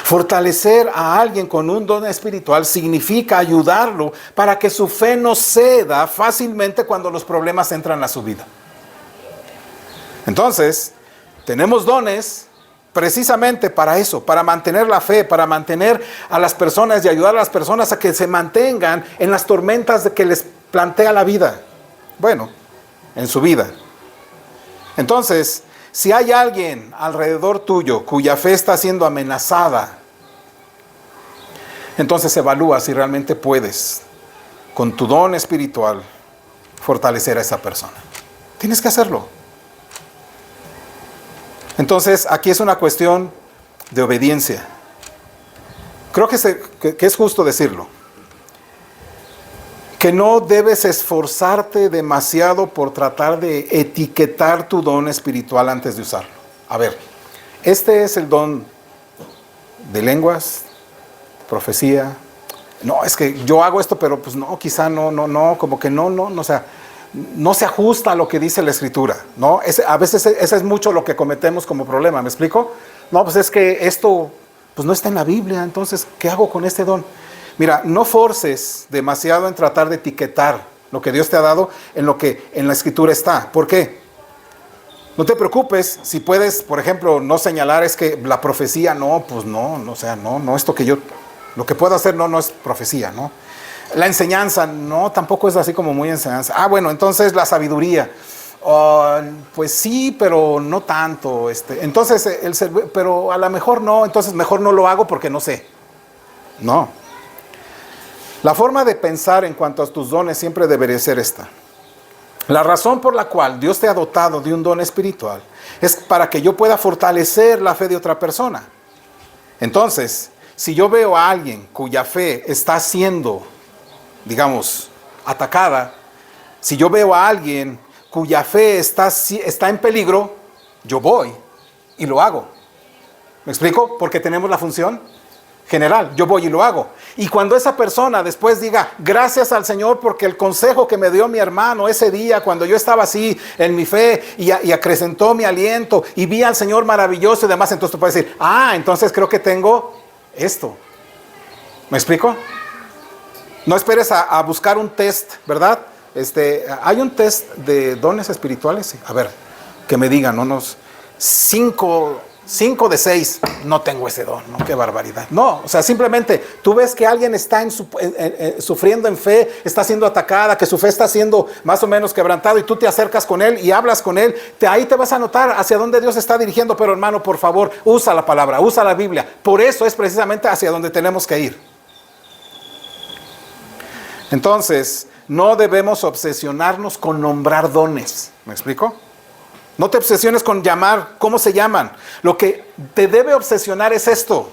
Fortalecer a alguien con un don espiritual significa ayudarlo para que su fe no ceda fácilmente cuando los problemas entran a su vida. Entonces, tenemos dones precisamente para eso, para mantener la fe, para mantener a las personas y ayudar a las personas a que se mantengan en las tormentas que les plantea la vida. Bueno, en su vida. Entonces, si hay alguien alrededor tuyo cuya fe está siendo amenazada, entonces evalúa si realmente puedes, con tu don espiritual, fortalecer a esa persona. Tienes que hacerlo. Entonces, aquí es una cuestión de obediencia. Creo que es justo decirlo. Que no debes esforzarte demasiado por tratar de etiquetar tu don espiritual antes de usarlo. A ver, este es el don de lenguas, profecía. No, es que yo hago esto, pero pues no, quizá no, como que no, o sea, no se ajusta a lo que dice la Escritura, ¿no? A veces ese es mucho lo que cometemos como problema, ¿me explico? No, pues es que esto pues no está en la Biblia, entonces, ¿qué hago con este don? Mira, no forces demasiado en tratar de etiquetar lo que Dios te ha dado en lo que en la Escritura está. ¿Por qué? No te preocupes si puedes, por ejemplo, no señalar es que la profecía, no, pues no, o sea, no, esto que yo, lo que puedo hacer no es profecía, ¿no? La enseñanza, no, tampoco es así como muy enseñanza. Bueno, entonces la sabiduría. Pues sí, pero no tanto. Entonces, pero a lo mejor no, entonces mejor no lo hago porque no sé. No. La forma de pensar en cuanto a tus dones siempre debería ser esta. La razón por la cual Dios te ha dotado de un don espiritual es para que yo pueda fortalecer la fe de otra persona. Entonces, si yo veo a alguien cuya fe está siendo, digamos, atacada, si yo veo a alguien cuya fe está en peligro, yo voy y lo hago. ¿Me explico? Porque tenemos la función general. Yo voy y lo hago. Y cuando esa persona después diga, gracias al Señor porque el consejo que me dio mi hermano ese día, cuando yo estaba así en mi fe y acrecentó mi aliento y vi al Señor maravilloso y demás, entonces tú puedes decir, entonces creo que tengo esto. ¿Me explico? No esperes a buscar un test, ¿verdad? Hay un test de dones espirituales. A ver, que me digan, unos 5 de 6, no tengo ese don, ¿no? Qué barbaridad. No, o sea, simplemente tú ves que alguien está sufriendo en fe, está siendo atacada, que su fe está siendo más o menos quebrantado y tú te acercas con él y hablas con él, ahí te vas a notar hacia dónde Dios está dirigiendo, pero hermano, por favor, usa la palabra, usa la Biblia. Por eso es precisamente hacia donde tenemos que ir. Entonces, no debemos obsesionarnos con nombrar dones. ¿Me explico? No te obsesiones con llamar, ¿cómo se llaman? Lo que te debe obsesionar es esto.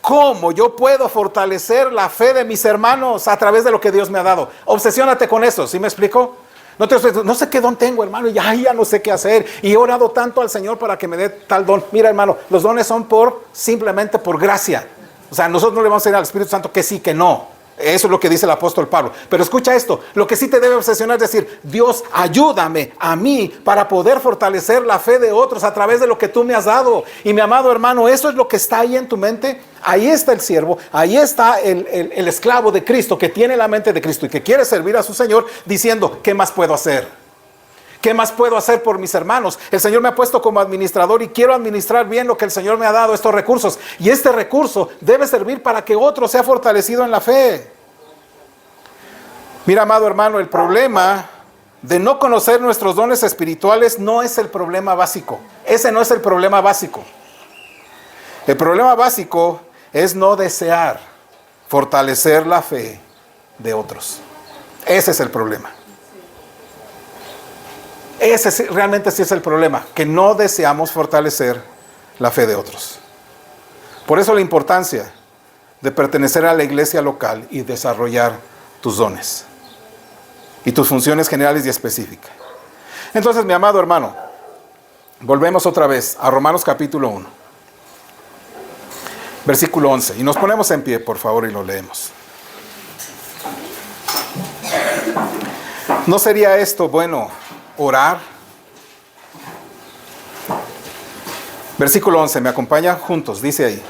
¿Cómo yo puedo fortalecer la fe de mis hermanos a través de lo que Dios me ha dado? Obsesiónate con eso, ¿sí me explico? No sé qué don tengo, hermano, y ya no sé qué hacer. Y he orado tanto al Señor para que me dé tal don. Mira, hermano, los dones son simplemente por gracia. O sea, nosotros no le vamos a decir al Espíritu Santo que sí, que no. Eso es lo que dice el apóstol Pablo. Pero escucha esto, lo que sí te debe obsesionar es decir, Dios, ayúdame a mí para poder fortalecer la fe de otros a través de lo que tú me has dado. Y mi amado hermano, eso es lo que está ahí en tu mente. Ahí está el siervo, ahí está el esclavo de Cristo que tiene la mente de Cristo y que quiere servir a su Señor diciendo, ¿qué más puedo hacer? ¿Qué más puedo hacer por mis hermanos? El Señor me ha puesto como administrador y quiero administrar bien lo que el Señor me ha dado, estos recursos. Y este recurso debe servir para que otro sea fortalecido en la fe. Mira, amado hermano, el problema de no conocer nuestros dones espirituales no es el problema básico. Ese no es el problema básico. El problema básico es no desear fortalecer la fe de otros. Ese es el problema. Ese realmente sí es el problema, que no deseamos fortalecer la fe de otros. Por eso la importancia de pertenecer a la iglesia local y desarrollar tus dones y tus funciones generales y específicas. Entonces, mi amado hermano, volvemos otra vez a Romanos capítulo 1, versículo 11, y nos ponemos en pie, por favor, y lo leemos. ¿No sería esto bueno? Orar. Versículo 11, me acompaña juntos, dice ahí.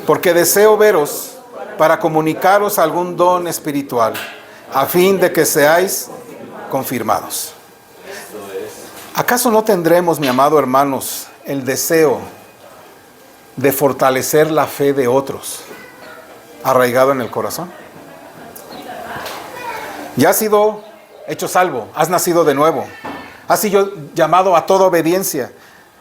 Porque deseo veros para comunicaros algún don espiritual, a fin de que seáis confirmados. ¿Acaso no tendremos, mi amado hermanos, el deseo de fortalecer la fe de otros arraigado en el corazón? Ya has sido hecho salvo, has nacido de nuevo, has sido llamado a toda obediencia.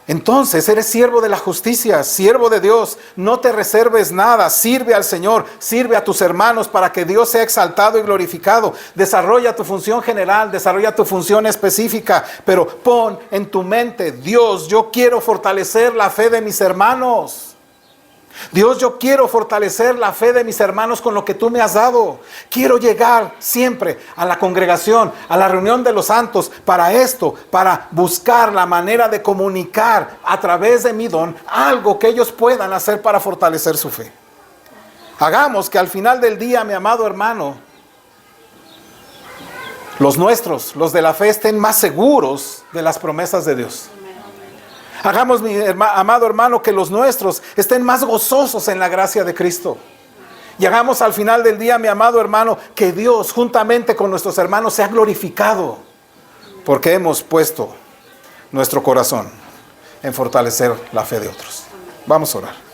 Entonces eres siervo de la justicia, siervo de Dios. No te reserves nada, sirve al Señor, sirve a tus hermanos para que Dios sea exaltado y glorificado. Desarrolla tu función general, desarrolla tu función específica, pero pon en tu mente, Dios, yo quiero fortalecer la fe de mis hermanos. Dios, yo quiero fortalecer la fe de mis hermanos con lo que tú me has dado. Quiero llegar siempre a la congregación, a la reunión de los santos, para esto, para buscar la manera de comunicar a través de mi don algo que ellos puedan hacer para fortalecer su fe. Hagamos que al final del día, mi amado hermano, los nuestros, los de la fe, estén más seguros de las promesas de Dios. Hagamos, mi amado hermano, que los nuestros estén más gozosos en la gracia de Cristo. Y hagamos al final del día, mi amado hermano, que Dios juntamente con nuestros hermanos sea glorificado. Porque hemos puesto nuestro corazón en fortalecer la fe de otros. Vamos a orar.